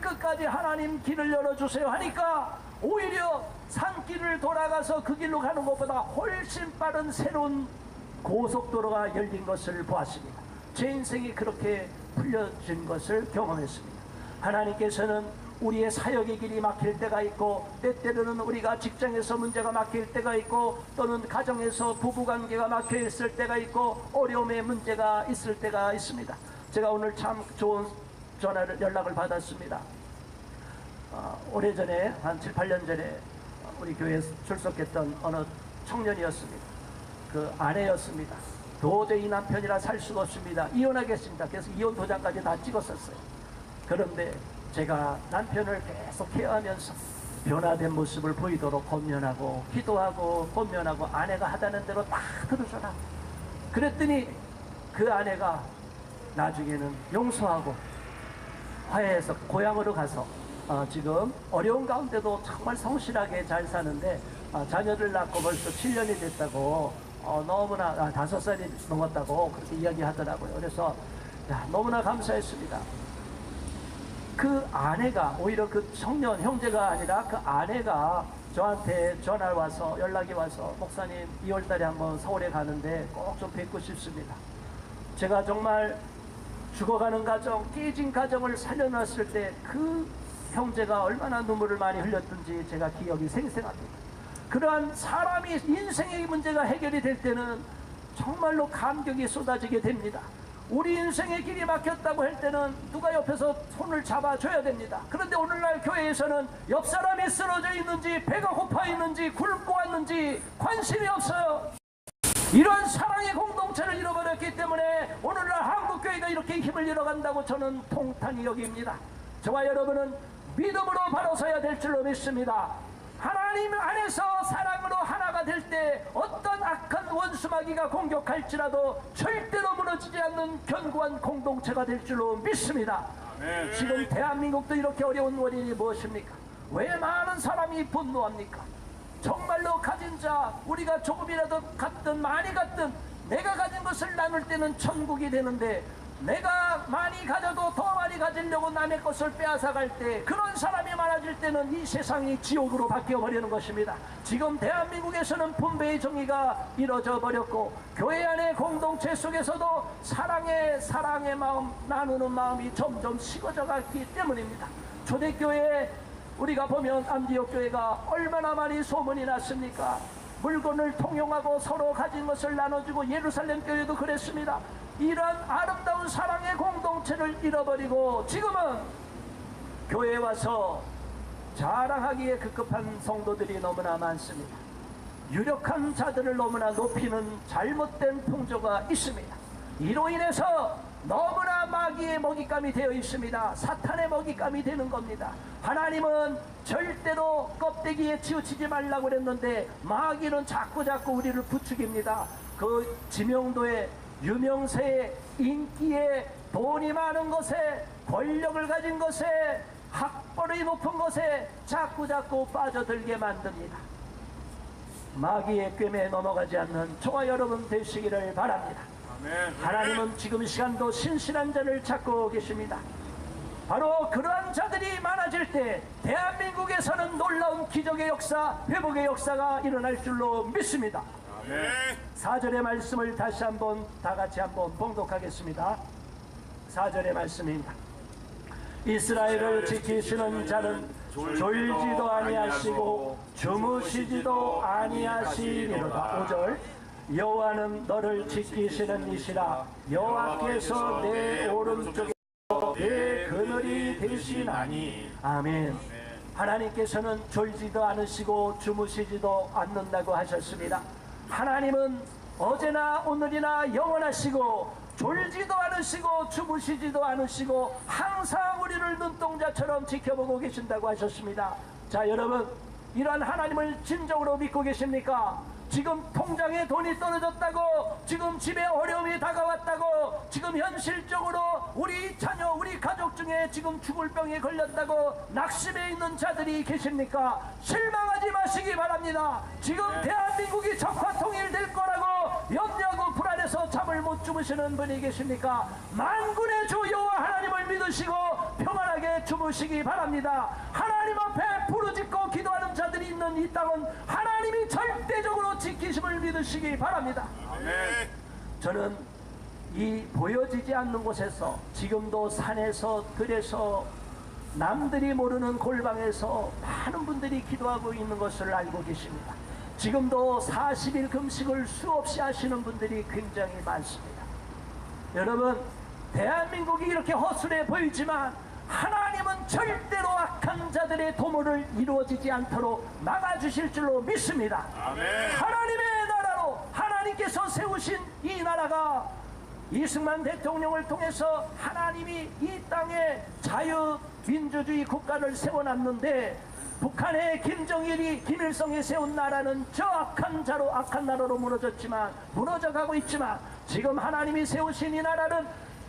끝까지 하나님 길을 열어주세요 하니까 오히려 산길을 돌아가서 그 길로 가는 것보다 훨씬 빠른 새로운 고속도로가 열린 것을 보았습니다. 제 인생이 그렇게 풀려진 것을 경험했습니다. 하나님께서는 우리의 사역의 길이 막힐 때가 있고, 때때로는 우리가 직장에서 문제가 막힐 때가 있고, 또는 가정에서 부부관계가 막혀 있을 때가 있고, 어려움의 문제가 있을 때가 있습니다. 제가 오늘 참 좋은 연락을 받았습니다. 오래전에 한 7, 8년 전에 우리 교회에 출석했던 어느 청년이었습니다. 그 아내였습니다. 도저히 남편이라 살 수가 없습니다. 이혼하겠습니다. 그래서 이혼 도장까지 다 찍었었어요. 그런데 제가 남편을 계속 케어하면서 변화된 모습을 보이도록 권면하고 기도하고 권면하고, 아내가 하다는 대로 다 들으셔라. 그랬더니 그 아내가 나중에는 용서하고 화해해서 고향으로 가서 지금 어려운 가운데도 정말 성실하게 잘 사는데, 자녀를 낳고 벌써 7년이 됐다고, 너무나 5살이 넘었다고 그렇게 이야기하더라고요. 그래서 너무나 감사했습니다. 그 아내가, 오히려 그 청년 형제가 아니라 그 아내가 저한테 전화 와서, 연락이 와서, 목사님 2월달에 한번 서울에 가는데 꼭 좀 뵙고 싶습니다. 제가 정말 죽어가는 가정, 깨진 가정을 살려놨을 때 그 형제가 얼마나 눈물을 많이 흘렸던지 제가 기억이 생생합니다. 그러한 사람이 인생의 문제가 해결이 될 때는 정말로 감격이 쏟아지게 됩니다. 우리 인생의 길이 막혔다고 할 때는 누가 옆에서 손을 잡아줘야 됩니다. 그런데 오늘날 교회에서는 옆 사람이 쓰러져 있는지, 배가 고파 있는지, 굶고 왔는지 관심이 없어요. 이런 사랑의 공동체를 잃어버렸기 때문에 오늘날 한국교회가 이렇게 힘을 잃어간다고 저는 통탄히 여깁니다. 저와 여러분은 믿음으로 바로 서야 될 줄로 믿습니다. 하나님 안에서 사랑으로 하나가 될 때 어떤 악한 원수마귀가 공격할지라도 절대로 무너지지 않는 견고한 공동체가 될 줄로 믿습니다. 지금 대한민국도 이렇게 어려운 원인이 무엇입니까? 왜 많은 사람이 분노합니까? 정말로 가진 자, 우리가 조금이라도 갖든 많이 갖든 내가 가진 것을 나눌 때는 천국이 되는데, 내가 많이 가져도 더 많이 가지려고 남의 것을 빼앗아갈 때, 그런 사람이 많아질 때는 이 세상이 지옥으로 바뀌어버리는 것입니다. 지금 대한민국에서는 분배의 정의가 이루어져 버렸고, 교회 안의 공동체 속에서도 사랑의 마음, 나누는 마음이 점점 식어져 갔기 때문입니다. 초대교회에 우리가 보면 안디옥 교회가 얼마나 많이 소문이 났습니까? 물건을 통용하고 서로 가진 것을 나눠주고, 예루살렘 교회도 그랬습니다. 이런 아름다운 사랑의 공동체를 잃어버리고 지금은 교회에 와서 자랑하기에 급급한 성도들이 너무나 많습니다. 유력한 자들을 너무나 높이는 잘못된 풍조가 있습니다. 이로 인해서 너무나 마귀의 먹잇감이 되어 있습니다. 사탄의 먹잇감이 되는 겁니다. 하나님은 절대로 껍데기에 치우치지 말라고 그랬는데 마귀는 자꾸 우리를 부추깁니다. 그 지명도에, 유명세에, 인기에, 돈이 많은 것에, 권력을 가진 것에, 학벌이 높은 것에 자꾸 빠져들게 만듭니다. 마귀의 꿰매에 넘어가지 않는 저와 여러분 되시기를 바랍니다. 하나님은 지금 시간도 신실한 자를 찾고 계십니다. 바로 그러한 자들이 많아질 때 대한민국에서는 놀라운 기적의 역사, 회복의 역사가 일어날 줄로 믿습니다. 4절의 말씀을 다시 한번 다같이 한번 봉독하겠습니다. 4절의 말씀입니다. 이스라엘을 지키시는 자는 졸지도 아니하시고 주무시지도 아니하시리로다. 5절. 여호와는 너를 지키시는 이시라. 여호와께서 내 오른쪽에 내 그늘이 되시나니. 아멘. 하나님께서는 졸지도 않으시고 주무시지도 않는다고 하셨습니다. 하나님은 어제나 오늘이나 영원하시고 졸지도 않으시고 주무시지도 않으시고 항상 우리를 눈동자처럼 지켜보고 계신다고 하셨습니다. 자, 여러분, 이러한 하나님을 진정으로 믿고 계십니까? 지금 통장에 돈이 떨어졌다고, 지금 집에 어려움이 다가왔다고, 지금 현실적으로 우리 자녀, 우리 가족 중에 지금 죽을 병에 걸렸다고 낙심해 있는 자들이 계십니까? 실망하지 마시기 바랍니다. 지금 대한민국이 적화 통일될 거라고 염려하고 불안해서 잠을 못 주고 주무시는 분이 계십니까? 만군의 주 여호와 하나님을 믿으시고 평안하게 주무시기 바랍니다. 하나님 앞에 부르짖고 기도하는 자들이 있는 이 땅은 하나님이 절대적으로 지키심을 믿으시기 바랍니다. 아멘. 저는 이 보여지지 않는 곳에서, 지금도 산에서 들에서 남들이 모르는 골방에서 많은 분들이 기도하고 있는 것을 알고 계십니다. 지금도 40일 금식을 수없이 하시는 분들이 굉장히 많습니다. 여러분, 대한민국이 이렇게 허술해 보이지만 하나님은 절대로 악한 자들의 도모를 이루어지지 않도록 막아주실 줄로 믿습니다. 아멘. 하나님의 나라로 하나님께서 세우신 이 나라가 이승만 대통령을 통해서 하나님이 이 땅에 자유민주주의 국가를 세워놨는데, 북한의 김정일이 김일성이 세운 나라는 저 악한 자로, 악한 나라로 무너져가고 있지만 지금 하나님이 세우신 이 나라는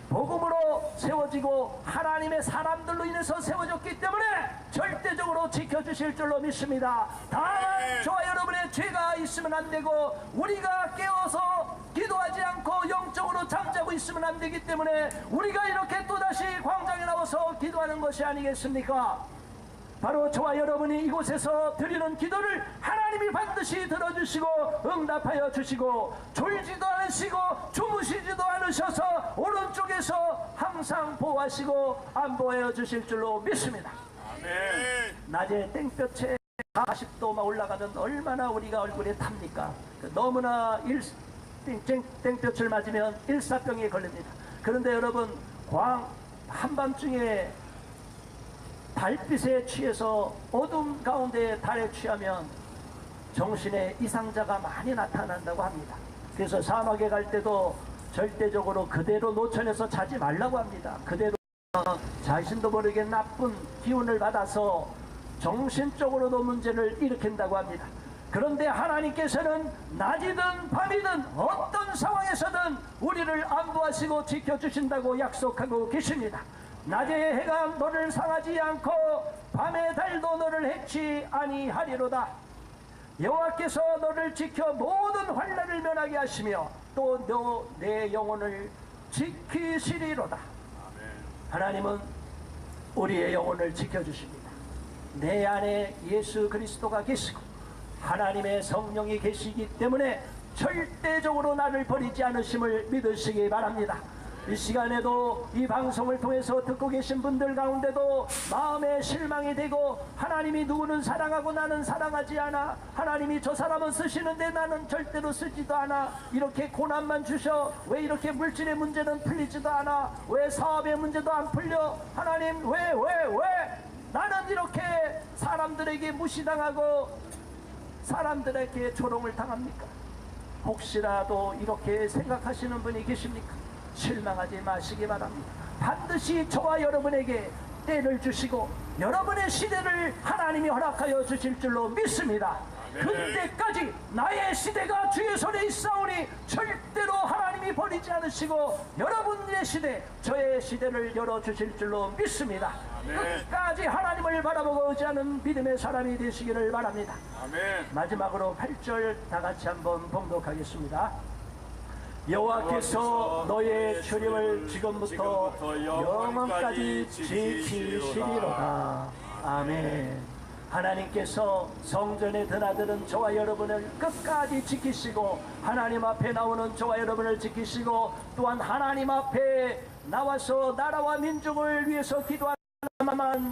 복음으로 세워지고 하나님의 사람들로 인해서 세워졌기 때문에 절대적으로 지켜주실 줄로 믿습니다. 다만 저와 여러분의 죄가 있으면 안 되고, 우리가 깨어서 기도하지 않고 영적으로 잠자고 있으면 안 되기 때문에 우리가 이렇게 또다시 광장에 나와서 기도하는 것이 아니겠습니까? 바로 저와 여러분이 이곳에서 드리는 기도를 하나님이 반드시 들어주시고 응답하여 주시고, 졸지도 않으시고 주무시지도 않으셔서 오른쪽에서 항상 보호하시고 안보하여 주실 줄로 믿습니다. 아멘. 낮에 땡볕에 40도만 올라가면 얼마나 우리가 얼굴에 탑니까? 너무나 땡볕을 맞으면 일사병에 걸립니다. 그런데 여러분, 한밤중에 달빛에 취해서 어둠 가운데 달에 취하면 정신의 이상자가 많이 나타난다고 합니다. 그래서 사막에 갈 때도 절대적으로 그대로 노천에서 자지 말라고 합니다. 그대로 자신도 모르게 나쁜 기운을 받아서 정신적으로도 문제를 일으킨다고 합니다. 그런데 하나님께서는 낮이든 밤이든 어떤 상황에서든 우리를 안보하시고 지켜주신다고 약속하고 계십니다. 낮에 해가 너를 상하지 않고 밤에 달도 너를 해치 아니하리로다. 여호와께서 너를 지켜 모든 환난을 면하게 하시며 또 내 영혼을 지키시리로다. 하나님은 우리의 영혼을 지켜주십니다. 내 안에 예수 그리스도가 계시고 하나님의 성령이 계시기 때문에 절대적으로 나를 버리지 않으심을 믿으시기 바랍니다. 이 시간에도 이 방송을 통해서 듣고 계신 분들 가운데도 마음에 실망이 되고, 하나님이 누구는 사랑하고 나는 사랑하지 않아, 하나님이 저 사람은 쓰시는데 나는 절대로 쓰지도 않아, 이렇게 고난만 주셔, 왜 이렇게 물질의 문제는 풀리지도 않아, 왜 사업의 문제도 안 풀려, 하나님 왜 나는 이렇게 사람들에게 무시당하고 사람들에게 조롱을 당합니까? 혹시라도 이렇게 생각하시는 분이 계십니까? 실망하지 마시기 바랍니다. 반드시 저와 여러분에게 때를 주시고 여러분의 시대를 하나님이 허락하여 주실 줄로 믿습니다. 그때까지 나의 시대가 주의 손에 있사오니 절대로 하나님이 버리지 않으시고 여러분의 시대, 저의 시대를 열어주실 줄로 믿습니다. 끝까지 하나님을 바라보고 의지하는 믿음의 사람이 되시기를 바랍니다. 마지막으로 8절 다 같이 한번 봉독하겠습니다. 여호와께서 너의 출입을 지금부터 영원까지 지키시리로다. 아멘. 하나님께서 성전에 드나드는 저와 여러분을 끝까지 지키시고, 하나님 앞에 나오는 저와 여러분을 지키시고, 또한 하나님 앞에 나와서 나라와 민족을 위해서 기도하는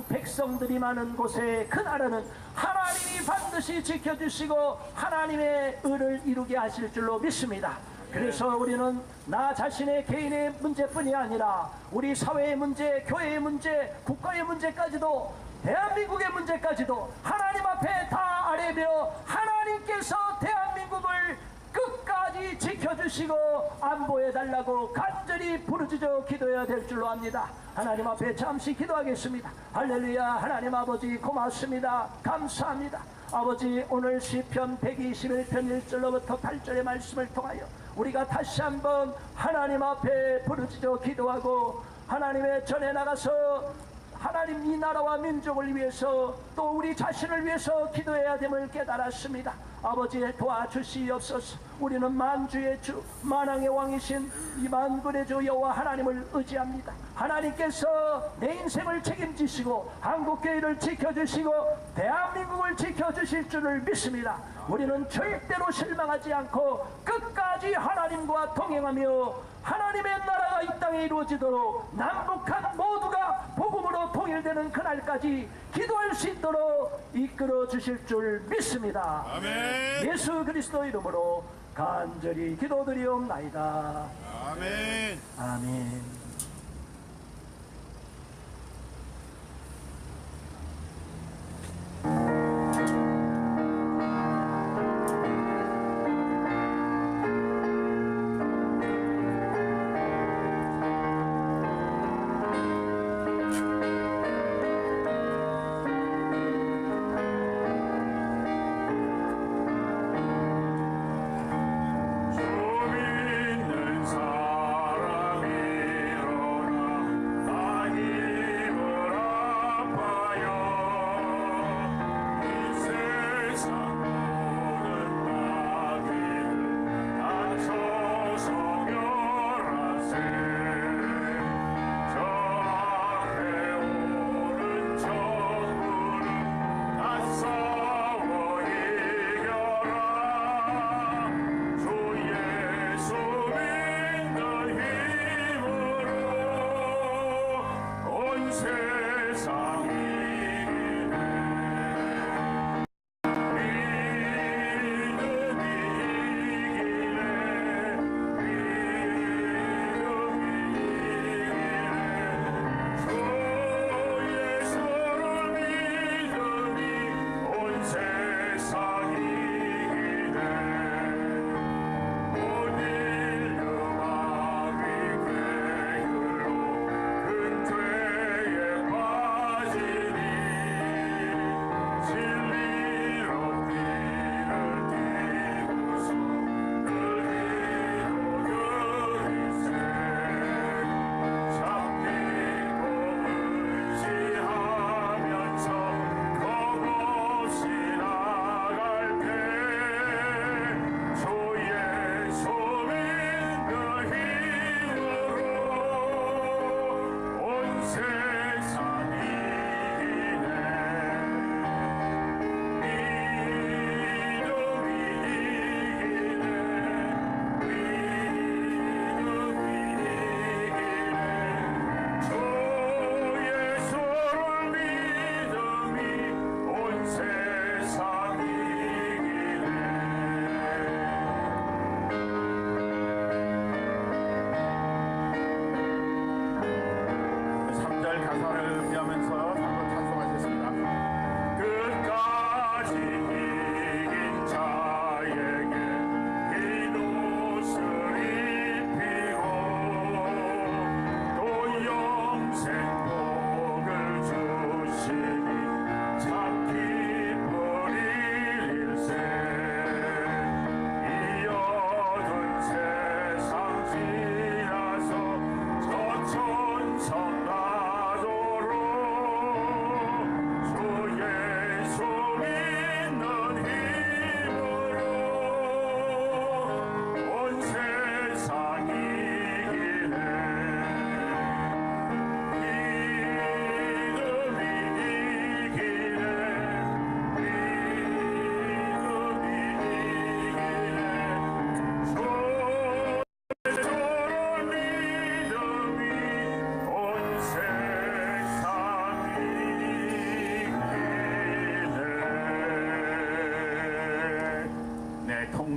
백성들이 많은 곳에 그 나라는 하나님이 반드시 지켜주시고 하나님의 의를 이루게 하실 줄로 믿습니다. 그래서 우리는 나 자신의 개인의 문제뿐이 아니라 우리 사회의 문제, 교회의 문제, 국가의 문제까지도, 대한민국의 문제까지도 하나님 앞에 다 아뢰며 하나님께서 대한민국을 끝까지 지켜주시고 안보해달라고 간절히 부르짖어 기도해야 될 줄로 압니다. 하나님 앞에 잠시 기도하겠습니다. 할렐루야. 하나님 아버지 고맙습니다. 감사합니다. 아버지, 오늘 시편 121편 1절로부터 8절의 말씀을 통하여 우리가 다시 한번 하나님 앞에 부르짖어 기도하고 하나님의 전에 나가서 하나님 이 나라와 민족을 위해서 또 우리 자신을 위해서 기도해야 됨을 깨달았습니다. 아버지 도와주시옵소서. 우리는 만주의 주 만왕의 왕이신 이 만군의 주 여호와 하나님을 의지합니다. 하나님께서 내 인생을 책임지시고 한국교회를 지켜주시고 대한민국을 지켜주실 줄을 믿습니다. 우리는 절대로 실망하지 않고 끝까지 하나님과 동행하며 하나님의 나라가 이 땅에 이루어지도록 남북한 모두가 복음으로 통일되는 그날까지 기도할 수 있도록 이끌어 주실 줄 믿습니다. 아멘. 예수 그리스도 이름으로 간절히 기도드리옵나이다. 아멘. 아멘.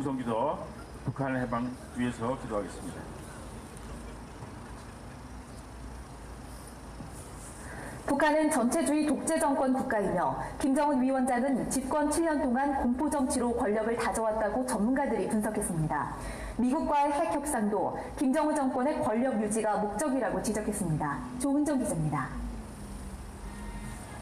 통성기도 북한 해방 위해서 기도하겠습니다. 북한은 전체주의 독재 정권 국가이며 김정은 위원장은 집권 7년 동안 공포 정치로 권력을 다져왔다고 전문가들이 분석했습니다. 미국과의 핵 협상도 김정은 정권의 권력 유지가 목적이라고 지적했습니다. 조은정 기자입니다.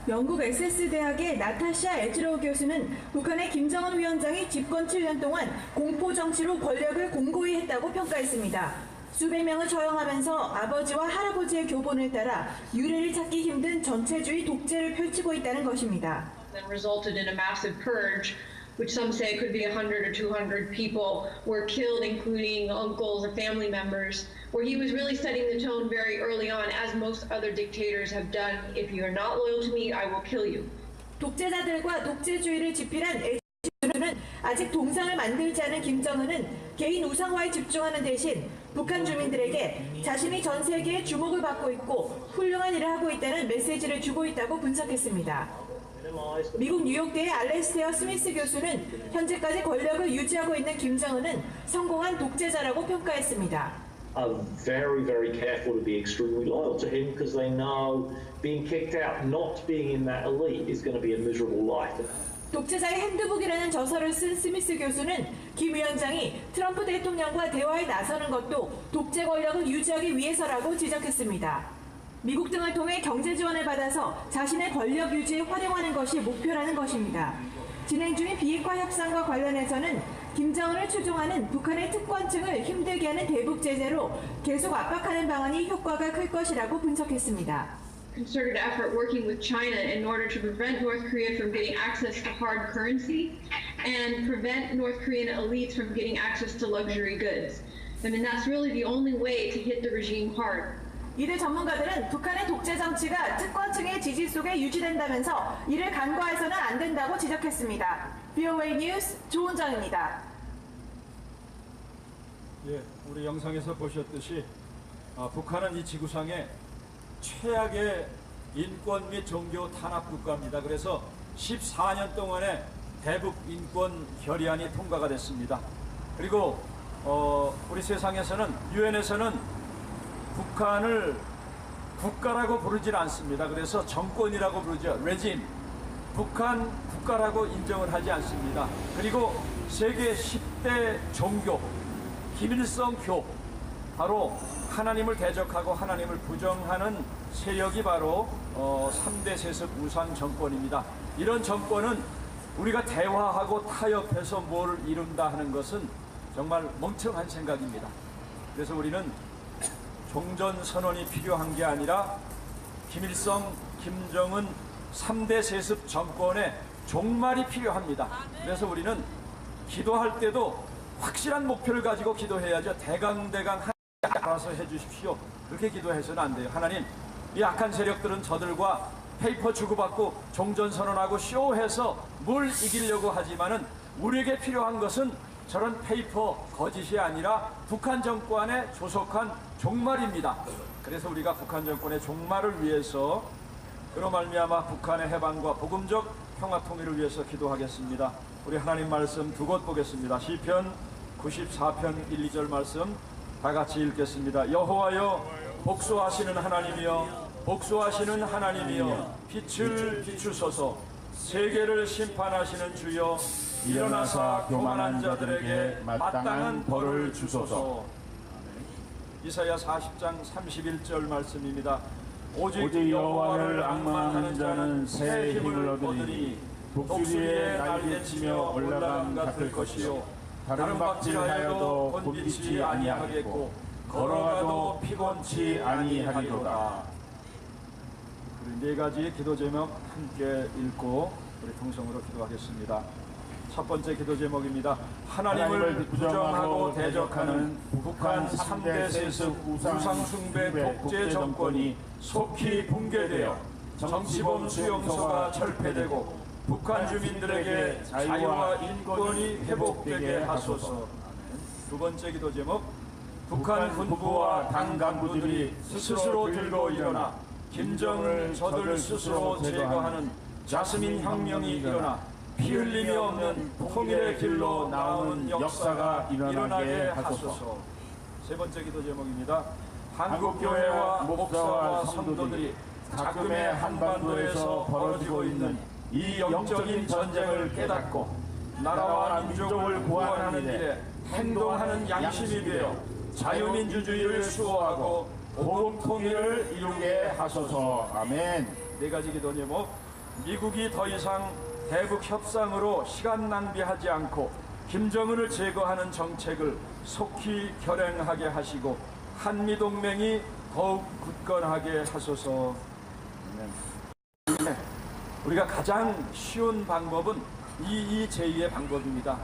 영국 에세스 대학의 나타샤 에즈로우 교수는 북한의 김정은 위원장이 집권 7년 동안 공포 정치로 권력을 공고히 했다고 평가했습니다. 수백 명을 처형하면서 아버지와 할아버지의 교본을 따라 유례를 찾기 힘든 전체주의 독재를 펼치고 있다는 것입니다. Resulted in a massive purge which some say could be 100 or 200 people, were killed, including uncles or family members, where he was really setting the tone very early on, as most other dictators have done. If you're not loyal to me, I will kill you. 독재자들과 독재주의를 지필한 는 아직 동상을 만들지 않은 김정은은 개인 우상화에 집중하는 대신 북한 주민들에게 자신이 전 세계에 주목을 받고 있고 훌륭한 일을 하고 있다는 메시지를 주고 있다고 분석했습니다. 미국 뉴욕대의 알레스테어 스미스 교수는 현재까지 권력을 유지하고 있는 김정은은 성공한 독재자라고 평가했습니다. Are very, very careful to be extremely loyal to him because they know being kicked out, not being in that elite is going to be a miserable life. 독재자의 핸드북이라는 저서를 쓴 스미스 교수는 김 위원장이 트럼프 대통령과 대화에 나서는 것도 독재 권력을 유지하기 위해서라고 지적했습니다. 미국 등을 통해 경제 지원을 받아서 자신의 권력 유지에 활용하는 것이 목표라는 것입니다. 진행 중인 비핵화 협상과 관련해서는 김정은을 추종하는 북한의 특권층을 힘들게 하는 대북 제재로 계속 압박하는 방안이 효과가 클 것이라고 분석했습니다. Concerted effort working with China in order to prevent North Korea from getting access to hard currency and prevent North Korean elites from getting access to luxury goods. I mean, that's really the only way to hit the regime hard. 이들 전문가들은 북한의 독재 정치가 특권층의 지지 속에 유지된다면서 이를 간과해서는 안 된다고 지적했습니다. VOA 뉴스 조은정입니다. 예, 우리 영상에서 보셨듯이 북한은 이 지구상에 최악의 인권 및 종교 탄압 국가입니다. 그래서 14년 동안에 대북 인권 결의안이 통과가 됐습니다. 그리고 우리 세상에서는 유엔에서는 북한을 국가라고 부르질 않습니다. 그래서 정권이라고 부르죠. 레짐. 북한 국가라고 인정을 하지 않습니다. 그리고 세계 10대 종교 김일성교, 바로 하나님을 대적하고 하나님을 부정하는 세력이 바로 3대 세습 우상 정권입니다. 이런 정권은 우리가 대화하고 타협해서 뭘 이룬다 하는 것은 정말 멍청한 생각입니다. 그래서 우리는 종전선언이 필요한 게 아니라 김일성, 김정은 3대 세습 정권의 종말이 필요합니다. 그래서 우리는 기도할 때도 확실한 목표를 가지고 기도해야죠. 대강대강 알아서 해주십시오. 그렇게 기도해서는 안 돼요. 하나님, 이 악한 세력들은 저들과 페이퍼 주고받고 종전선언하고 쇼해서 뭘 이기려고 하지만은 우리에게 필요한 것은 저런 페이퍼 거짓이 아니라 북한 정권에 조속한 종말입니다. 그래서 우리가 북한 정권의 종말을 위해서 그로 말미암아 북한의 해방과 복음적 평화 통일을 위해서 기도하겠습니다. 우리 하나님 말씀 두 곳 보겠습니다. 시편 94편 1, 2절 말씀 다 같이 읽겠습니다. 여호와여, 복수하시는 하나님이여, 복수하시는 하나님이여, 빛을 비추소서. 세계를 심판하시는 주여, 일어나사 교만한 자들에게 마땅한 벌을 주소서. 이사야 40장 31절 말씀입니다. 오직 여호와를 앙망하는 자는 새 힘을 얻으니 독수리의 날개치며 올라감 같을 것이요, 다른 박질하여도 곤비치 아니하겠고 걸어가도 피곤치 아니하리로다. 우리 네 가지의 기도 제목 함께 읽고 우리 통성으로 기도하겠습니다. 첫 번째 기도 제목입니다. 하나님을 부정하고 대적하는 북한 3대 세습 우상숭배 독재 정권이 속히 붕괴되어 정치범 수용소가 철폐되고 북한 주민들에게 자유와 인권이 회복되게 하소서. 두 번째 기도 제목, 북한 군부와 당 간부들이 스스로 들고 일어나 김정을 저들 스스로 제거하는 자스민 혁명이 일어나 피 흘림이 없는 통일의 길로 나오는 역사가 일어나게 하소서. 세 번째 기도 제목입니다. 한국교회와 목사와 성도들이 자금의 한반도에서 벌어지고 있는 이 영적인 전쟁을 깨닫고 나라와 민족을 구원하는 일에 행동하는 양심이 되어 자유민주주의를 수호하고 복음 통일을 이루게 하소서. 아멘. 네 가지 기도 제목. 미국이 더 이상 대북 협상으로 시간 낭비하지 않고 김정은을 제거하는 정책을 속히 결행하게 하시고 한미동맹이 더욱 굳건하게 하소서. 아멘. 우리가 가장 쉬운 방법은 이 제2의 방법입니다.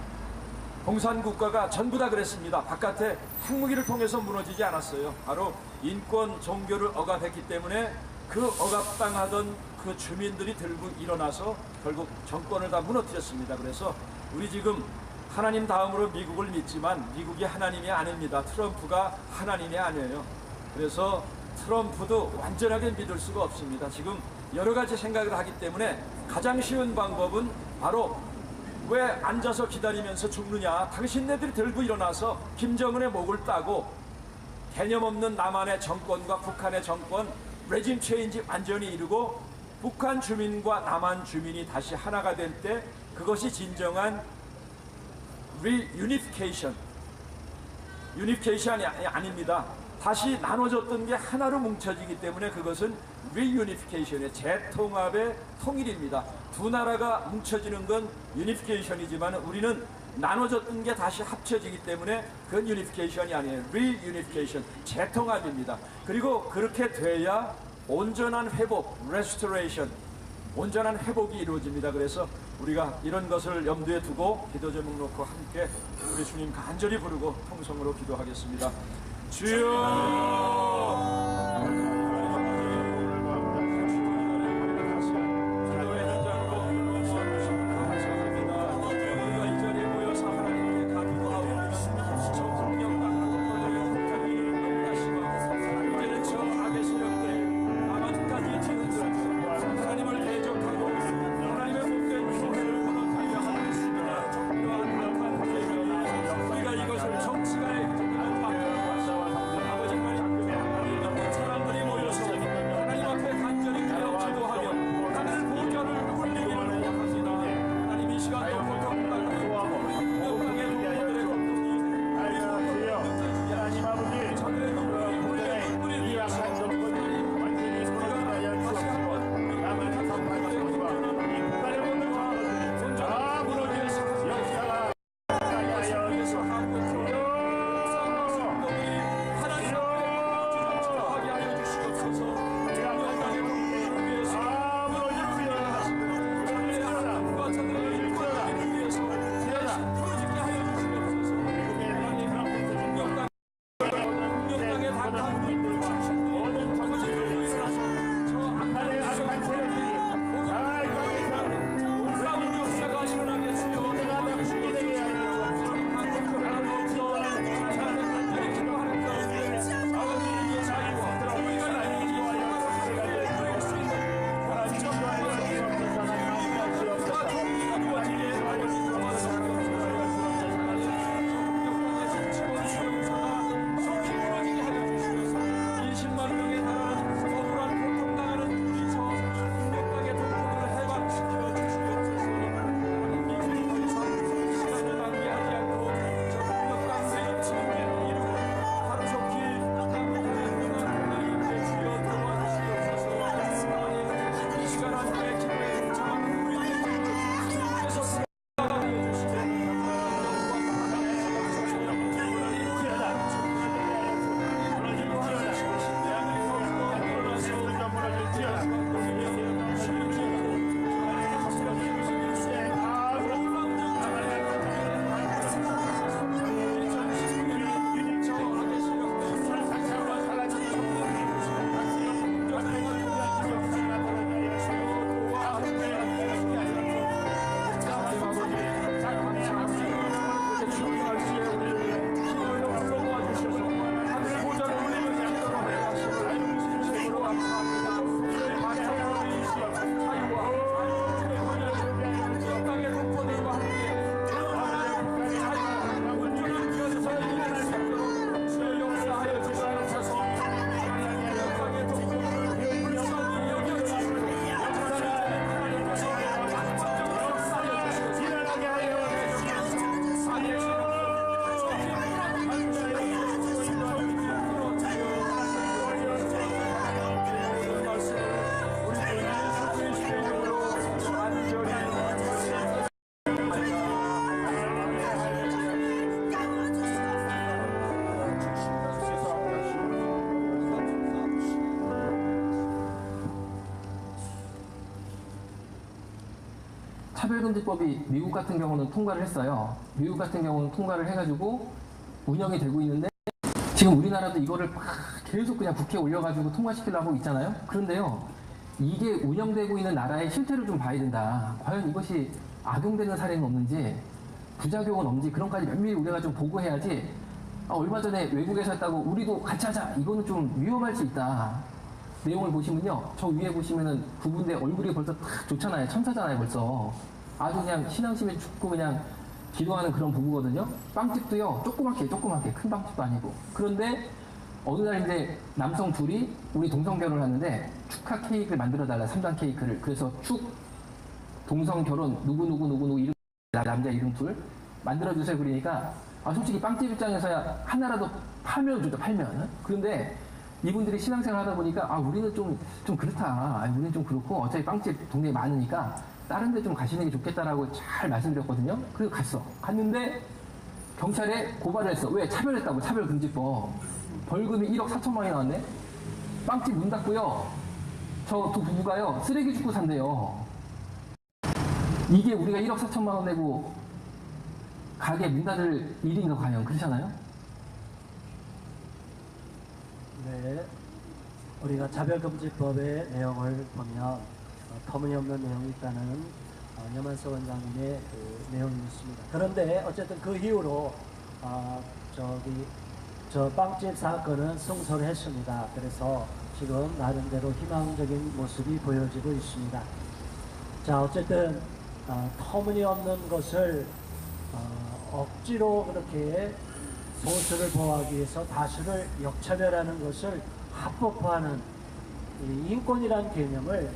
공산국가가 전부 다 그랬습니다. 바깥에 핵무기를 통해서 무너지지 않았어요. 바로 인권, 종교를 억압했기 때문에 그 억압당하던 그 주민들이 들고 일어나서 결국 정권을 다 무너뜨렸습니다. 그래서 우리 지금 하나님 다음으로 미국을 믿지만 미국이 하나님이 아닙니다. 트럼프가 하나님이 아니에요. 그래서 트럼프도 완전하게 믿을 수가 없습니다. 지금 여러 가지 생각을 하기 때문에 가장 쉬운 방법은 바로 왜 앉아서 기다리면서 죽느냐. 당신네들이 들고 일어나서 김정은의 목을 따고 개념 없는 남한의 정권과 북한의 정권 레짐 체인지 완전히 이루고 북한 주민과 남한 주민이 다시 하나가 될 때 그것이 진정한 리유니피케이션. 유니피케이션이 아닙니다. 다시 나눠졌던 게 하나로 뭉쳐지기 때문에 그것은 리유니피케이션의 재통합의 통일입니다. 두 나라가 뭉쳐지는 건 유니피케이션이지만 우리는 나눠졌던 게 다시 합쳐지기 때문에 그건 유니피케이션이 아니에요. 리유니피케이션, 재통합입니다. 그리고 그렇게 돼야 온전한 회복, restoration, 온전한 회복이 이루어집니다. 그래서 우리가 이런 것을 염두에 두고 기도 제목 놓고 함께 우리 주님 간절히 부르고 통성으로 기도하겠습니다. 주여! 차별금지법이 미국 같은 경우는 통과를 했어요. 미국 같은 경우는 통과를 해가지고 운영이 되고 있는데 지금 우리나라도 이거를 막 계속 그냥 국회에 올려가지고 통과시키려고 있잖아요. 그런데요, 이게 운영되고 있는 나라의 실태를 좀 봐야 된다. 과연 이것이 악용되는 사례는 없는지, 부작용은 없는지 그런 까지 면밀히 우리가 좀 보고해야지. 얼마 전에 외국에서 했다고 우리도 같이 하자, 이거는 좀 위험할 수 있다. 내용을 보시면요, 저 위에 보시면은 부부인데 얼굴이 벌써 딱 좋잖아요. 천사잖아요 벌써. 아주 그냥 신앙심에 죽고 그냥 기도하는 그런 부부거든요. 빵집도요, 조그맣게 큰 빵집도 아니고. 그런데 어느 날 이제 남성 둘이 우리 동성 결혼을 하는데 축하 케이크를 만들어 달라, 3단 케이크를. 그래서 동성 결혼 누구 이름, 남자 이름 둘 만들어 주세요. 그러니까 솔직히 빵집 입장에서야 하나라도 팔면 좋다, 팔면. 그런데 이분들이 신앙생활 하다 보니까 우리는 좀 그렇다. 우리는 좀 그렇고 어차피 빵집 동네에 많으니까 다른 데 좀 가시는 게 좋겠다라고 잘 말씀드렸거든요. 그래서 갔는데 경찰에 고발을 했어. 왜? 차별했다고, 차별금지법. 벌금이 1억 4천만 원이 나왔네. 빵집 문 닫고요, 저 두 부부가요 쓰레기 줍고 산대요. 이게 우리가 1억 4천만 원 내고 가게 문 닫을 일인가 과연? 그렇잖아요? 네, 우리가 차별금지법의 내용을 보면 터무니없는 내용이 있다는 염한석 원장님의 그 내용이 있습니다. 그런데 어쨌든 그 이후로 저 빵집 사건은 승소를 했습니다. 그래서 지금 나름대로 희망적인 모습이 보여지고 있습니다. 자, 어쨌든 터무니없는 것을 억지로 그렇게 소수를 보호하기 위해서 다수를 역차별하는 것을 합법화하는 이 인권이라는 개념을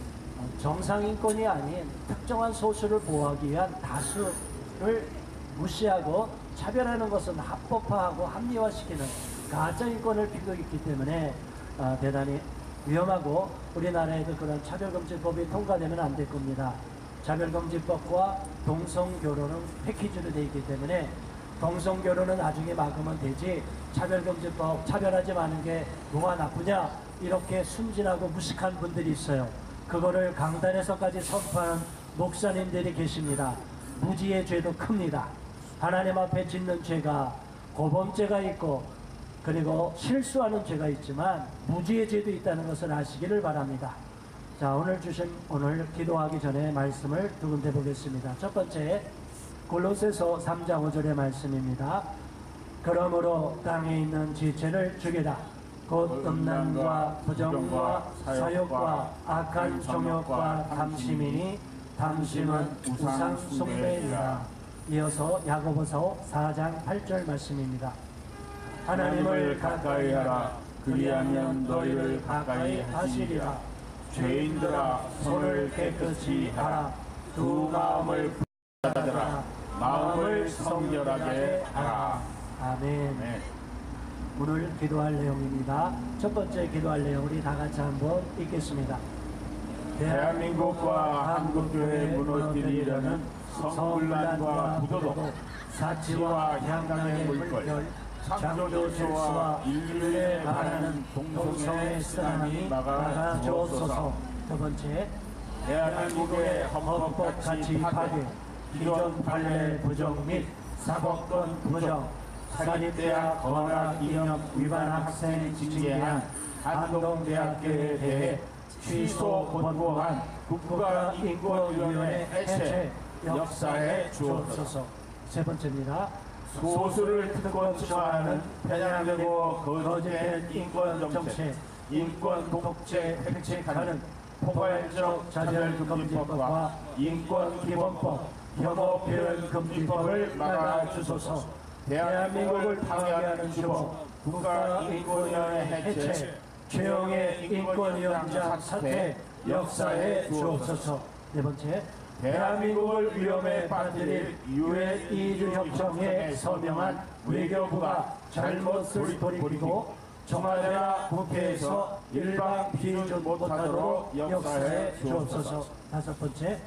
정상인권이 아닌 특정한 소수를 보호하기 위한 다수를 무시하고 차별하는 것은 합법화하고 합리화시키는 가짜인권을 피고 있기 때문에 대단히 위험하고, 우리나라에도 그런 차별금지법이 통과되면 안 될 겁니다. 차별금지법과 동성결혼은 패키지로 되어 있기 때문에 동성결혼은 나중에 막으면 되지, 차별금지법 차별하지 마는 게 뭐가 나쁘냐, 이렇게 순진하고 무식한 분들이 있어요. 그거를 강단에서까지 선포하는 목사님들이 계십니다. 무지의 죄도 큽니다. 하나님 앞에 짓는 죄가 고범죄가 있고 그리고 실수하는 죄가 있지만 무지의 죄도 있다는 것을 아시기를 바랍니다. 자, 오늘 기도하기 전에 말씀을 두 군데 보겠습니다. 첫 번째, 골로새서 3장 5절의 말씀입니다. 그러므로 땅에 있는 지체를 죽이라. 곧 음란과 부정과 사욕과 악한 정욕과 탐심이니 탐심은 우상 숭배이라. 이어서 야고보서 4장 8절 말씀입니다. 하나님을 가까이 하라. 그리하면 너희를 가까이 하시리라. 죄인들아, 손을 깨끗이 하라. 두 마음을 부드라. 마음을 성결하게 하라. 아멘. 네. 오늘 기도할 내용입니다. 첫 번째 기도할 내용 우리 다 같이 한번 읽겠습니다. 대한민국과 한국교회 무너뜨리려는 성불란과 부도덕, 사치와 향락의 물결, 창조 실수와 인류에 바라는 동성애의 쓰나미 막아 주옵소서. 두 번째, 대한민국의 헌법 가치 파괴, 기존 판례 부정 및 사법권 부정, 사립대학 건학 이념 위반 학생 징계한 한동대학교에 대해 취소 권고한 국가인권위원회 해체 역사에 주옵소서. 세 번째입니다. 소수를 특권화하는 편향되고 거짓된 인권 정책, 인권 독재 획책하는 포괄적 차별금지법과 인권기본법, 혐오 표현 금지법을 막아주소서. 대한민국을 파괴하는 주범, 국가인권위원회 해체, 최영의 인권위원장 사퇴 역사에 주옵소서. 네 번째, 대한민국을 위험에 빠뜨릴 유엔 이주 협정에 서명한 외교부가 잘못을 돌이키고 청와대나 국회에서 일방 비준 못하도록 역사에 주옵소서. 다섯 번째,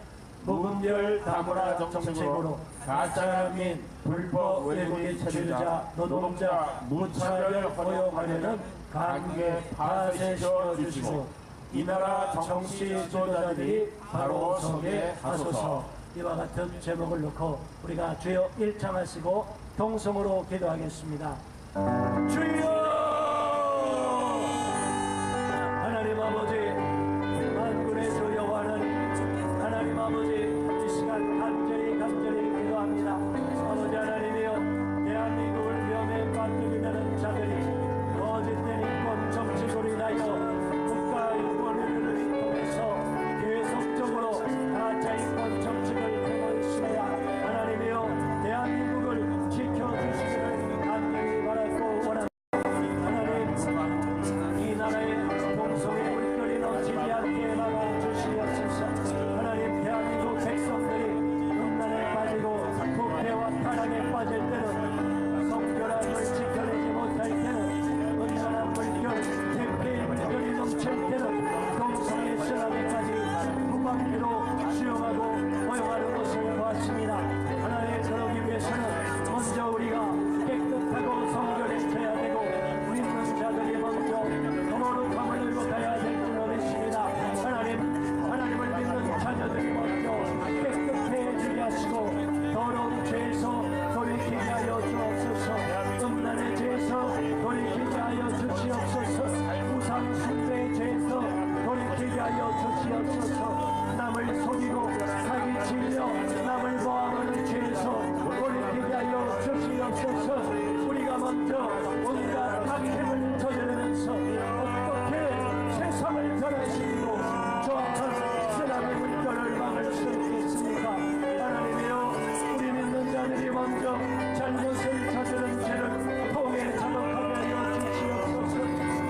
무분별 다문화 정책으로 가짜민, 불법 외국인 체류자, 노동자, 무차별 허용하려는 관계 파쇄시켜 주시고 이 나라 정치 지도자들이 바로 서게 하소서. 이와 같은 제목을 놓고 우리가 주여 일창하시고 동성으로 기도하겠습니다. 주여! 하나님 아버지, 만군의 주 여호와 하나님 아버지, 이 시간 간절히 기도합니다. 아버지 하나님이여, 대한민국을 위험에 빠뜨리는 자들이 거짓된 인권 정치로 인하여 국가 인권을 통해서 계속적으로 가짜 인권 정책을 펴고 있습니다. 하나님이여, 대한민국을 지켜주시기를 간절히 바라고 원합니다. 하나님, 이 나라의 동성애 물결이 넘치지 않게 막아주시옵소서. 하나님, 대한민국 백성들이 음란에 빠지고 부패와 타락에 빠질 때는 성결함을 지켜내지 못할 때는 음란한 물결, 대패의 물결이 넘칠 때는 동성애 쓰라기까지 무방비로 수용하고 허용하는 것을 보았습니다. 하나님, 그러기 위해서는 먼저 우리가 깨끗하고 성결해져야 되고 믿는 자들이 먼저 거룩함을 의복해야 될 줄로 믿습니다. 하나님을 믿는 자녀들이 먼저 깨끗해지게 하시고 더러운 죄에서 돌이키게 하여 주옵소서. 음란의 죄에서 돌이키게 하여 주시옵소서. 우상 숭배의 죄에서 돌이키게 하여 주시옵소서. 남을 속이고 사기치며 남을 모함하는 죄에서 돌이키게 하여 주시옵소서. 우리가 먼저 온갖 악행을 저지르면서 어떻게 세상을 변화시키고 정확한 쓰라기 물결을 막을 수 있겠습니까? 하나님이여, 우리 믿는 자들이 먼저 잘못을 저지른 죄를 통해 자복하게 하여 주시옵소서.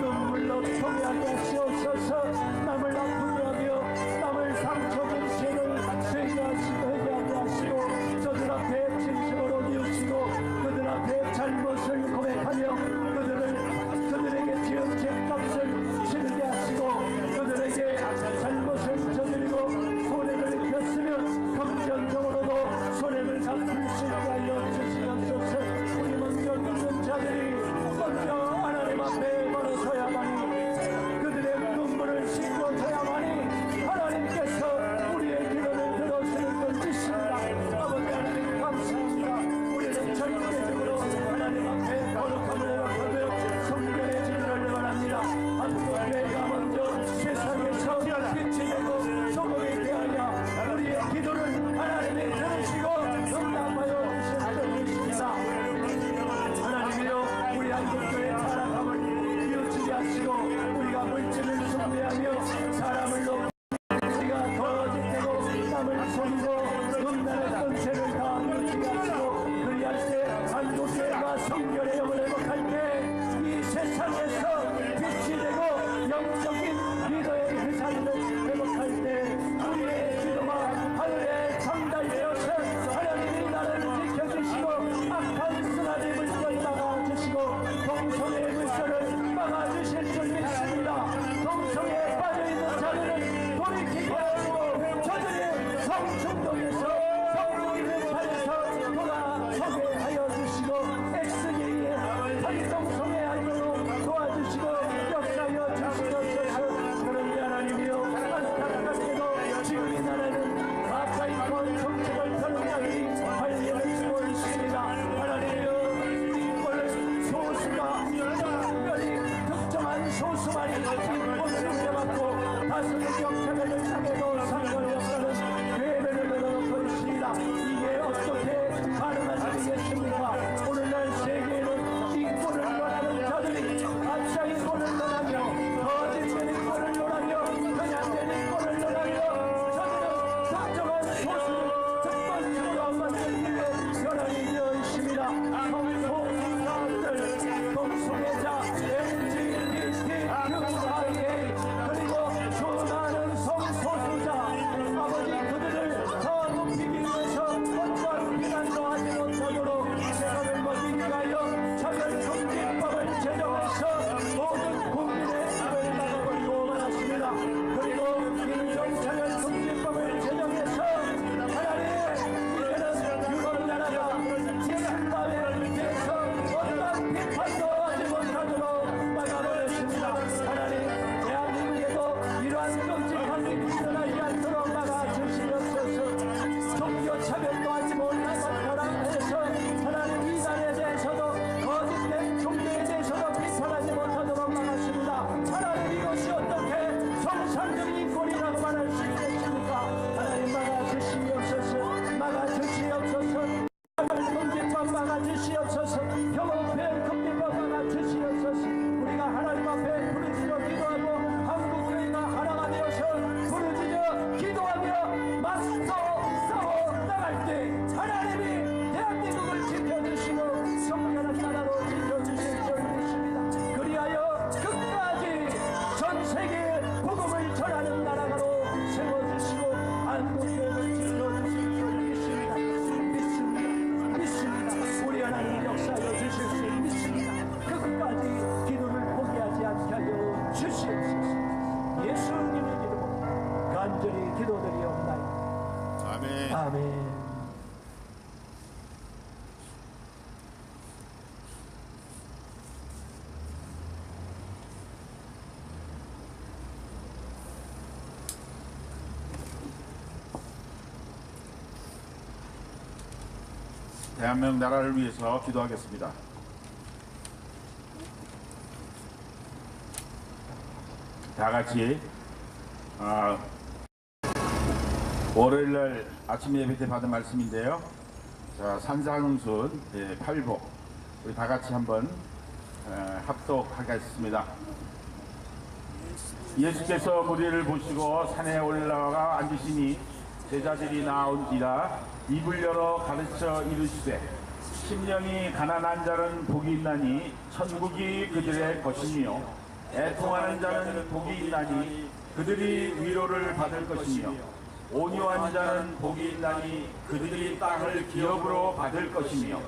눈물로 통회하게 하시옵소서. 남을 아프게 하며 남을 상처준 죄를 회개하게 하시고 저들 앞에 진심으로 뉘우치고 그들 앞에 잘못을 고백하며 그들에게 지은 죄값을 치르게 하시고 그들에게 잘못을 저지르고 손해를 폈으면 금전적으로도 손해를 갚을 수 있게 하여 주시옵소서. 우리 먼저 믿는 자들이 먼저 하나님 앞에 멀어서야만이 그들의 눈물을 씻어줘야만이 하나님께서 우리의 기도를 들어주는 걸 믿습니다. 아버지 하나님 감사합니다. 우리는 절대적으로 하나님 앞에 거룩함을 회복하며 성결해지기를 바랍니다. 한국교회가 먼저 세상에서 빛이 되고 소금이 되어야 우리의 기도를 하나님이 들으시고 응답하여 주실 것입니다. 하나님이여, 우리 한국교회 타락함을 뉘우치게 하시고 우리가 물질을 숭배하며 사람을 높이고 우리가 거짓되고 남을 속이고 음란했던 죄를 다 뉘우치게 하시고 그리할 때 한국교회가 성결의 영을 회복할 때 이 세상에서 빛이 되고 영적인 리더의 회사를 회복할 때 우리의 기도가 하늘에 전달되어서 하나님이 나를 지켜주시고 악한 쓰나미 물결 막아주시고 동성애의 물결을 막아주실 줄 믿습니다. 동성애에 빠져있는 자들은 돌이키게 하시고 저들의 성충동에서 성공의 발에서 돌아서게 하여 주시고 엑스게이의 탈동성애 하도록 도와주시고 역사하여 주시옵소서. 그런데 하나님이여, 안타깝게도 지금 이 나라는 가짜 인권 정책을 펴는 자들이 관리를 주고 있습니다. 하나님이여, 인권을 소수가 특정한 소수만이 인권을 누려받고 다수의 경찰을 상해도 상관이 없다는 괴변을 늘어놓고 있습니다. 이게 어떻게 가능한 일이겠습니까? 오늘날 세계에는 인권을 원하는 자들이 가짜 인권을 원하며 거짓된 인권을 원하며 그냥된 인권을 원하며 저들은 특정한 소수를 특권적으로 만들기 위해 연합이 되어 있습니다. 성소수자들, 동성애자, LGBTQIA 그리고 수많은 성소수 대한민국 나라를 위해서 기도하겠습니다. 다 같이 월요일날 아침 예배 때 받은 말씀인데요. 자, 산상순 8복 우리 다 같이 한번 합독하겠습니다. 예수께서 무리를 보시고 산에 올라가 앉으시니 제자들이 나온지라 입을 열어 가르쳐 이르시되 심령이 가난한 자는 복이 있나니 천국이 그들의 것이며 애통하는 자는 복이 있나니 그들이 위로를 받을 것이며 온유한 자는 복이 있나니 그들이 땅을 기업으로 받을 것이며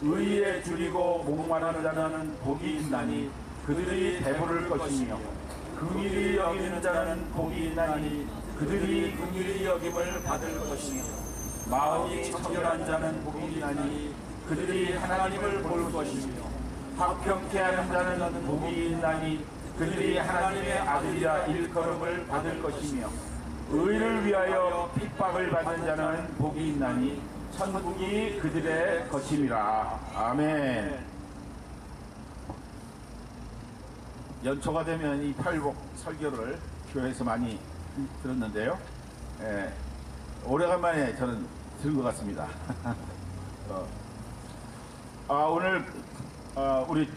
의에 줄이고 목마른 자는 복이 있나니 그들이 배부를 것이며 긍휼히 여기는 자는 복이 있나니 그들이 긍휼히 여김을 받을 것이며 마음이 청결한 자는 복이 있나니 그들이 하나님을 볼 것이며 화평케 하는 자는 복이 있나니 그들이 하나님의 아들이라 일컬음을 받을 것이며 의를 위하여 핍박을 받는 자는 복이 있나니 천국이 그들의 것임이라. 아멘. 연초가 되면 이 팔복 설교를 교회에서 많이 들었는데요. 오래간만에 저는 들은 것 같습니다. 오늘 우리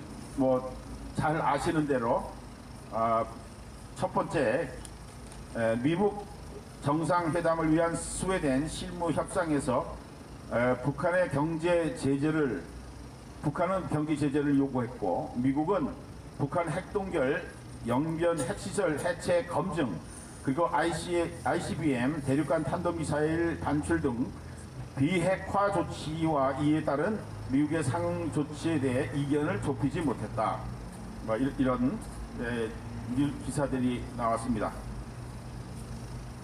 잘 아시는 대로 첫 번째 미국 정상회담을 위한 스웨덴 실무 협상에서 북한은 경제 제재를 요구했고 미국은 북한 핵동결, 영변 핵시설 해체 검증, 그리고 ICBM 대륙간 탄도미사일 반출 등 비핵화 조치와 이에 따른 미국의 상응 조치에 대해 이견을 좁히지 못했다. 이런 기사들이 나왔습니다.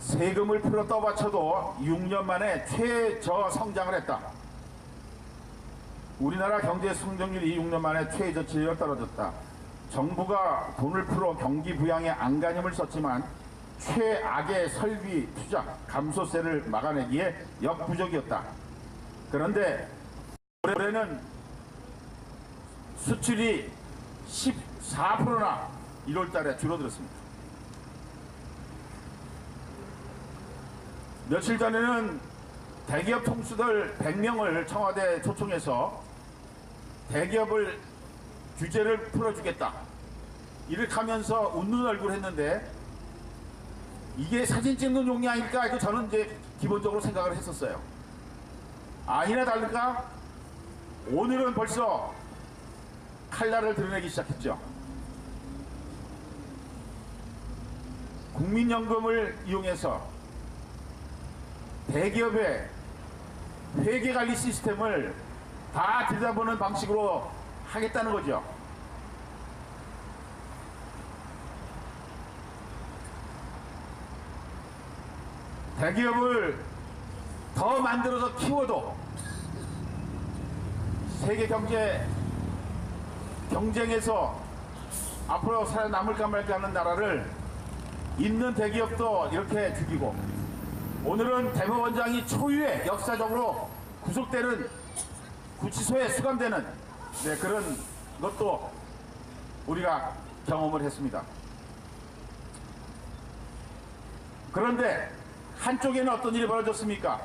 세금을 풀어 떠받쳐도 6년 만에 최저 성장을 했다. 우리나라 경제 성장률이 6년 만에 최저치로 떨어졌다. 정부가 돈을 풀어 경기 부양에 안간힘을 썼지만 최악의 설비 투자 감소세를 막아내기에 역부족이었다. 그런데 올해는 수출이 14%나 1월달에 줄어들었습니다. 며칠 전에는 대기업 총수들 100명을 청와대에 초청해서 대기업을 규제를 풀어주겠다 이렇게 하면서 웃는 얼굴 했는데 이게 사진 찍는 용이 아닐까 해서 저는 이제 기본적으로 생각을 했었어요. 아니나 다를까 오늘은 벌써 칼날을 드러내기 시작했죠. 국민연금을 이용해서 대기업의 회계관리 시스템을 다 들여다보는 방식으로 하겠다는 거죠. 대기업을 더 만들어서 키워도 세계 경쟁에서 앞으로 살아남을까 말까 하는 나라를 있는 대기업도 이렇게 죽이고 오늘은 대법원장이 초유의 역사적으로 구속되는 구치소에 수감되는 그런 것도 우리가 경험을 했습니다. 그런데 한쪽에는 어떤 일이 벌어졌습니까?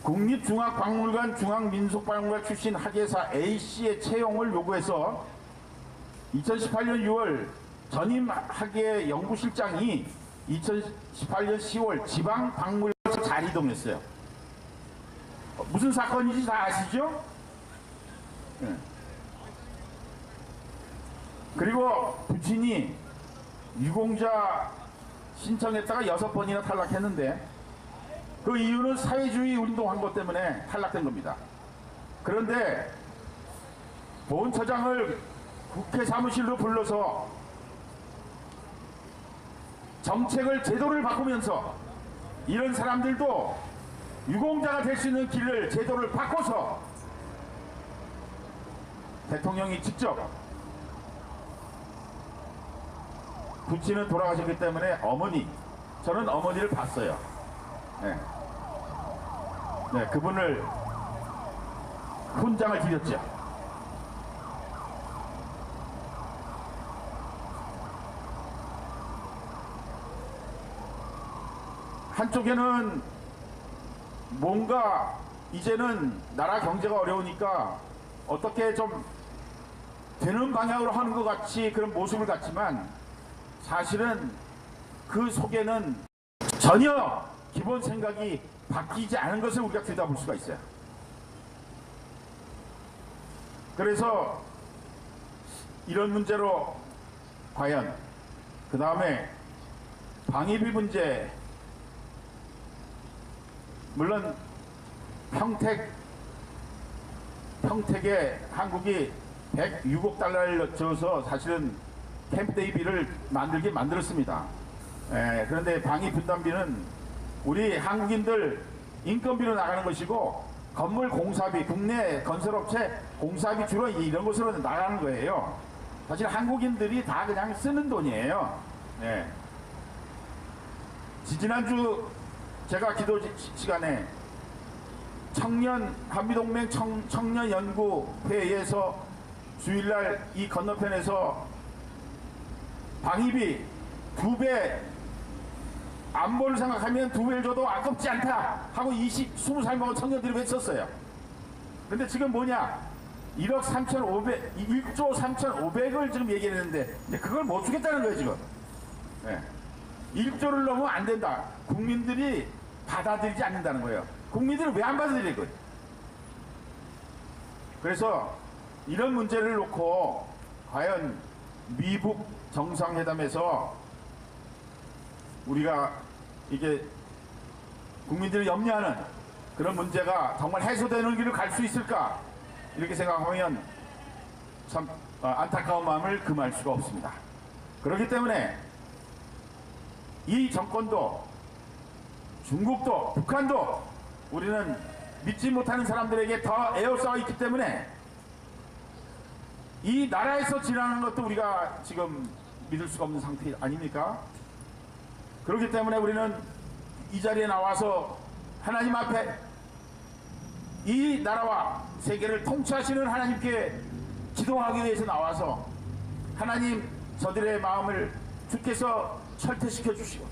국립중앙박물관 중앙민속박물관 출신 학예사 A씨의 채용을 요구해서 2018년 6월 전임 학예 연구실장이 2018년 10월 지방박물관으로 자리이동했어요. 무슨 사건인지 다 아시죠? 네. 그리고 부친이 유공자 신청했다가 6번이나 탈락했는데 그 이유는 사회주의 운동한 것 때문에 탈락된 겁니다. 그런데 보훈처장을 국회 사무실로 불러서 정책을 제도를 바꾸면서 이런 사람들도 유공자가 될 수 있는 길을 제도를 바꿔서 대통령이 직접 부친은 돌아가셨기 때문에 저는 어머니를 봤어요. 네. 네, 그분을 훈장을 드렸죠. 한쪽에는 뭔가 이제는 나라 경제가 어려우니까 어떻게 좀 되는 방향으로 하는 것 같이 그런 모습을 갖지만 사실은 그 속에는 전혀 기본 생각이 바뀌지 않은 것을 우리가 들여다볼 수가 있어요. 그래서 이런 문제로 과연 그 다음에 방위비 문제, 물론 평택에 한국이 106억 달러를 넣어서 사실은 캠프 데이비를 만들었습니다. 그런데 방위 분담비는 우리 한국인들 인건비로 나가는 것이고 건물 공사비, 국내 건설업체 공사비 주로 이런 것으로 나가는 거예요. 사실 한국인들이 다 그냥 쓰는 돈이에요. 지난주 제가 기도 시간에 한미동맹 청년연구회에서 주일날 이 건너편에서 방위비 2배, 안보를 생각하면 2배를 줘도 아깝지 않다 하고 20살 먹은 청년들이 외쳤어요. 근데 지금 뭐냐? 1조 3,500을 지금 얘기했는데 그걸 못 주겠다는 거예요 지금. 1조를 넘으면 안 된다. 국민들이 받아들이지 않는다는 거예요. 국민들은 왜 안 받아들일 거예요? 그래서 이런 문제를 놓고 과연 미북 정상회담에서 우리가 이게 국민들이 염려하는 그런 문제가 정말 해소되는 길을 갈 수 있을까? 이렇게 생각하면 참 안타까운 마음을 금할 수가 없습니다. 그렇기 때문에 이 정권도 중국도 북한도 우리는 믿지 못하는 사람들에게 더 에워싸고 있기 때문에 이 나라에서 지나는 것도 우리가 지금 믿을 수가 없는 상태 아닙니까? 그렇기 때문에 우리는 이 자리에 나와서 하나님 앞에 이 나라와 세계를 통치하시는 하나님께 기도하기 위해서 나와서 하나님 저들의 마음을 주께서 철퇴시켜 주시고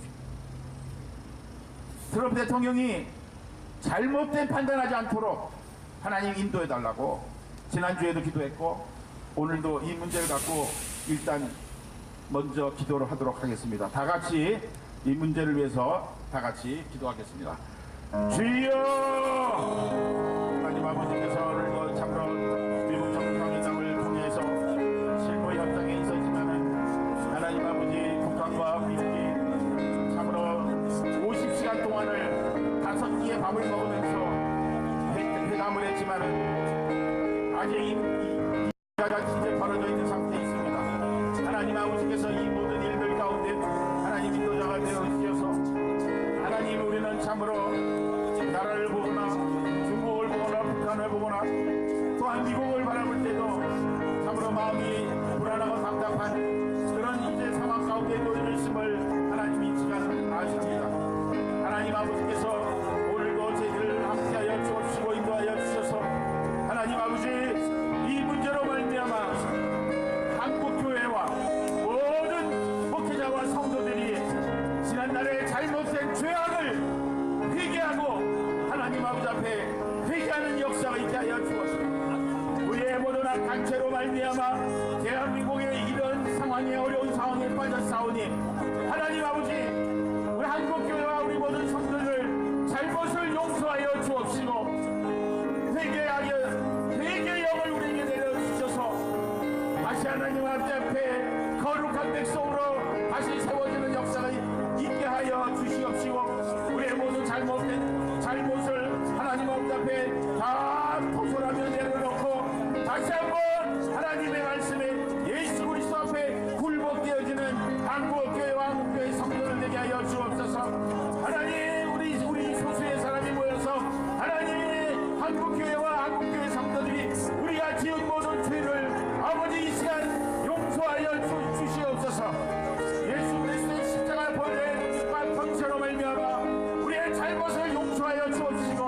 트럼프 대통령이 잘못된 판단하지 않도록 하나님 인도해 달라고 지난주에도 기도했고 오늘도 이 문제를 갖고 일단 먼저 기도를 하도록 하겠습니다. 다 같이 이 문제를 위해서 다 같이 기도하겠습니다. 주여! 하나님 아버지께서 오늘 참으로 미국 정상회담을 통해서 실무 현장에 있었지만은 하나님 아버지 북한과 미국이 참으로 50시간 동안을 5끼의 밥을 먹으면서 회담을 했지만은 아직 이 이제 벌어져 있는 상태에 있습니다. 하나님 아버지께서 이 모든 일들 가운데 하나님 인도자가 되어주셔서 하나님 우리는 참으로 나라를 보거나 중국을 보거나 북한을 보거나 또한 미국을 바라볼 때도 참으로 마음이 불안하고 답답한 그런 이제 상황 가운데 놓여 있음을 하나님 이 시간을 아십니다. 하나님 아버지께서 오늘도 저희들을 함께하여 주옵시고 인도하여 주셔서 하나님 아버지 이 문제로 말미암아 한국교회와 모든 목회자와 성도들이 지난날의 잘못된 죄악을 회개하고 하나님 아버지 앞에 회개하는 역사가 있게 하여 주옵소서. 우리의 모든 단체로 말미암아 대한민국의 이런 상황에 어려운 상황에 빠졌사오니 하나님 아버지 우리 한국교회와 우리 모든 성도들 잘못을 용서하여 주옵시고 회개의 영을 우리에게 내려주셔서 다시 하나님 앞에 거룩한 백성으로 다시 세워지는 역사가 있게 하여 주시옵시고 우리의 모든 잘못을 하나님 앞에 다 토설하며 내려놓고 다시 한번 하나님의 말씀에 예수 그리스도 앞에 굴복되어지는 한국교회와 한국교회 성도들 되게 하여 주옵소서. 하나님 우리 소수의 사람이 모여서 하나님의 한국교회와 한국교회 성도들이 우리가 지은 모든 죄를 아버지 이 시간 용서하여 주시옵소서. 예수 그리스도의 십자가 번제로 말미암아 우리의 잘못을 용서하여 주옵시고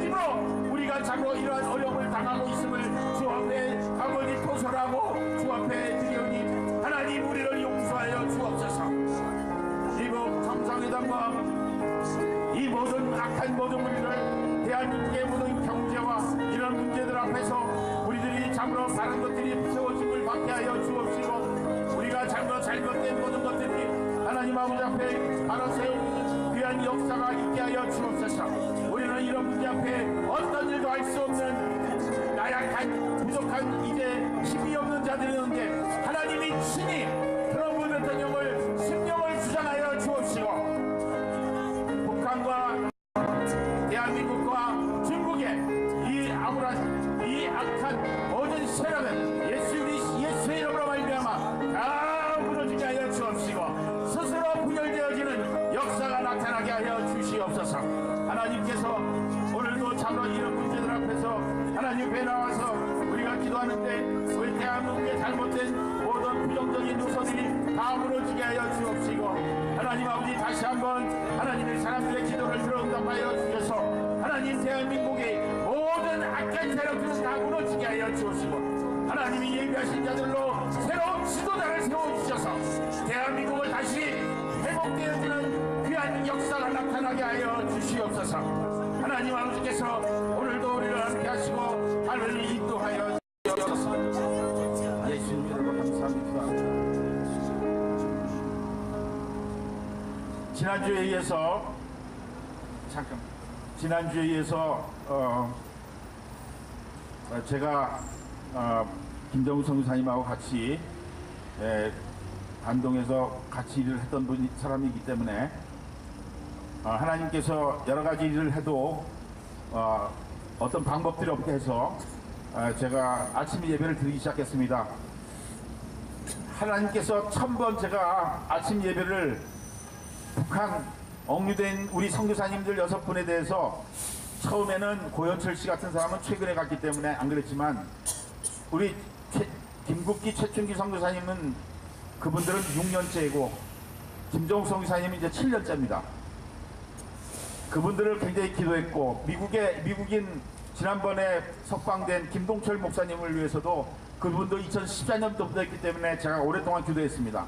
힘으로 우리가 참으로 이러한 어려움을 당하고 있음을 주 앞에 아버지 토설하고 주 앞에 드리오니 하나님 우리를 용서하여 주옵소서. 미국 정상회담과 이 모든 악한 모든 문제를 대한민국의 모든 경제와 이런 문제들 앞에서 우리들이 참으로 바른 것들이 세워짐을 받게 하여 주옵시고 우리가 잘못된 모든 것들이 하나님 아버지 앞에 바로 세우는 귀한 역사가 있게 하여 주옵소서. 우리는 이런 문제 앞에 어떤 일도 할 수 없는 나약한 부족한 이제 힘이 없는 자들이었는데 하나님이 친히 트럼프 대통령을 심령을 주장하여 주옵시고 북한과 대한민국과 중국의 이 악한 모든 세력은 예수의 이름으로 말미암아 다 무너지게 하여 주옵시고 스스로 분열되어지는 역사가 나타나게 하여 주시옵소서. 하나님께서 오늘도 참으로 이런 문제들 앞에서 하나님 앞에 나와서 우리가 기도하는데 우리 대한민국의 잘못된 모든 부정적인 요소들이 다 무너지게 하여 주옵시고 하나님 아버지 다시 한번 하나님의 사람들의 기도를 들어응답하여 주셔서 하나님 대한민국의 모든 악한 세력들은 다 무너지게 하여 주옵시고 하나님이 예비하신 자들로 새로운 지도자를 세워주셔서 대한민국을 다시 회복되어지는 귀한 역사가 나타나게 하여 주시옵소서. 하나님 아버지께서 오늘도 우리를 함께 하시고 하늘을 인도하여 주옵소서. 예수님 이름으로 감사합니다. 지난주에 이어서 제가 김정우 선교사님하고 같이 안동에서 같이 일을 했던 사람이기 때문에 하나님께서 여러 가지 일을 해도 어떤 방법들이 없게 해서 제가 아침 예배를 드리기 시작했습니다. 하나님께서 1000번 제가 아침 예배를 북한 억류된 우리 선교사님들 6분에 대해서 처음에는 고현철 씨 같은 사람은 최근에 갔기 때문에 안 그랬지만 우리 김국기 최춘기 선교사님은 그분들은 6년째이고 김정욱 선교사님은 이제 7년째입니다. 그분들을 굉장히 기도했고 미국인 지난번에 석방된 김동철 목사님을 위해서도 그분도 2014년도부터 했기 때문에 제가 오랫동안 기도했습니다.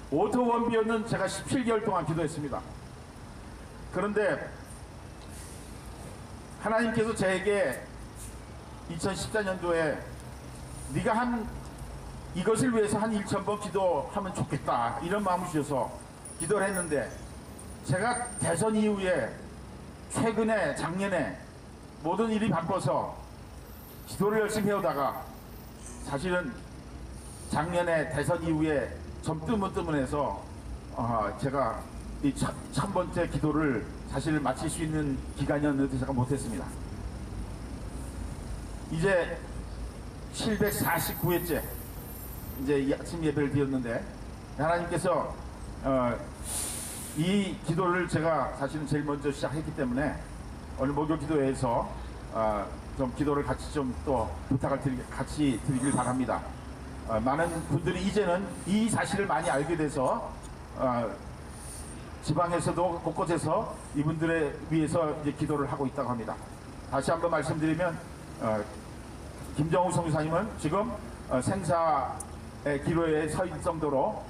오토 원비어는 제가 17개월 동안 기도했습니다. 그런데 하나님께서 저에게 2014년도에 네가 이것을 위해서 한 1000번 기도하면 좋겠다 이런 마음을 주셔서 기도를 했는데 제가 대선 이후에 최근에 작년에 모든 일이 바빠서 기도를 열심히 해오다가 사실은 작년에 대선 이후에 좀 뜨문뜨문해서 제가 이 1000번째 기도를 사실 마칠 수 있는 기간이었는데 제가 못했습니다. 이제 749회째 이제 이 아침 예배를 드렸는데 하나님께서 이 기도를 제가 사실은 제일 먼저 시작했기 때문에 오늘 목요 기도회에서 좀 기도를 같이 좀 또 부탁을 같이 드리길 바랍니다. 많은 분들이 이제는 이 사실을 많이 알게 돼서 지방에서도 곳곳에서 이분들에 위해서 이제 기도를 하고 있다고 합니다. 다시 한번 말씀드리면 김정우 선교사님은 지금 생사의 기로에 서 있을 정도로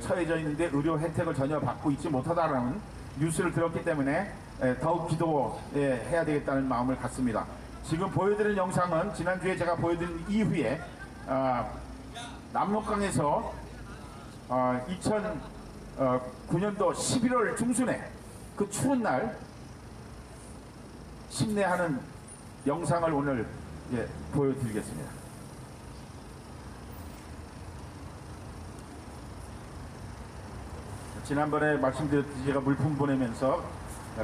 처해져 있는데 의료 혜택을 전혀 받고 있지 못하다라는 뉴스를 들었기 때문에 더욱 기도해야 되겠다는 마음을 갖습니다. 지금 보여드리는 영상은 지난주에 제가 보여드린 이후에 남록강에서 2009년도 11월 중순에 그 추운 날 심내하는 영상을 오늘 보여드리겠습니다. 지난번에 말씀드렸듯이 제가 물품 보내면서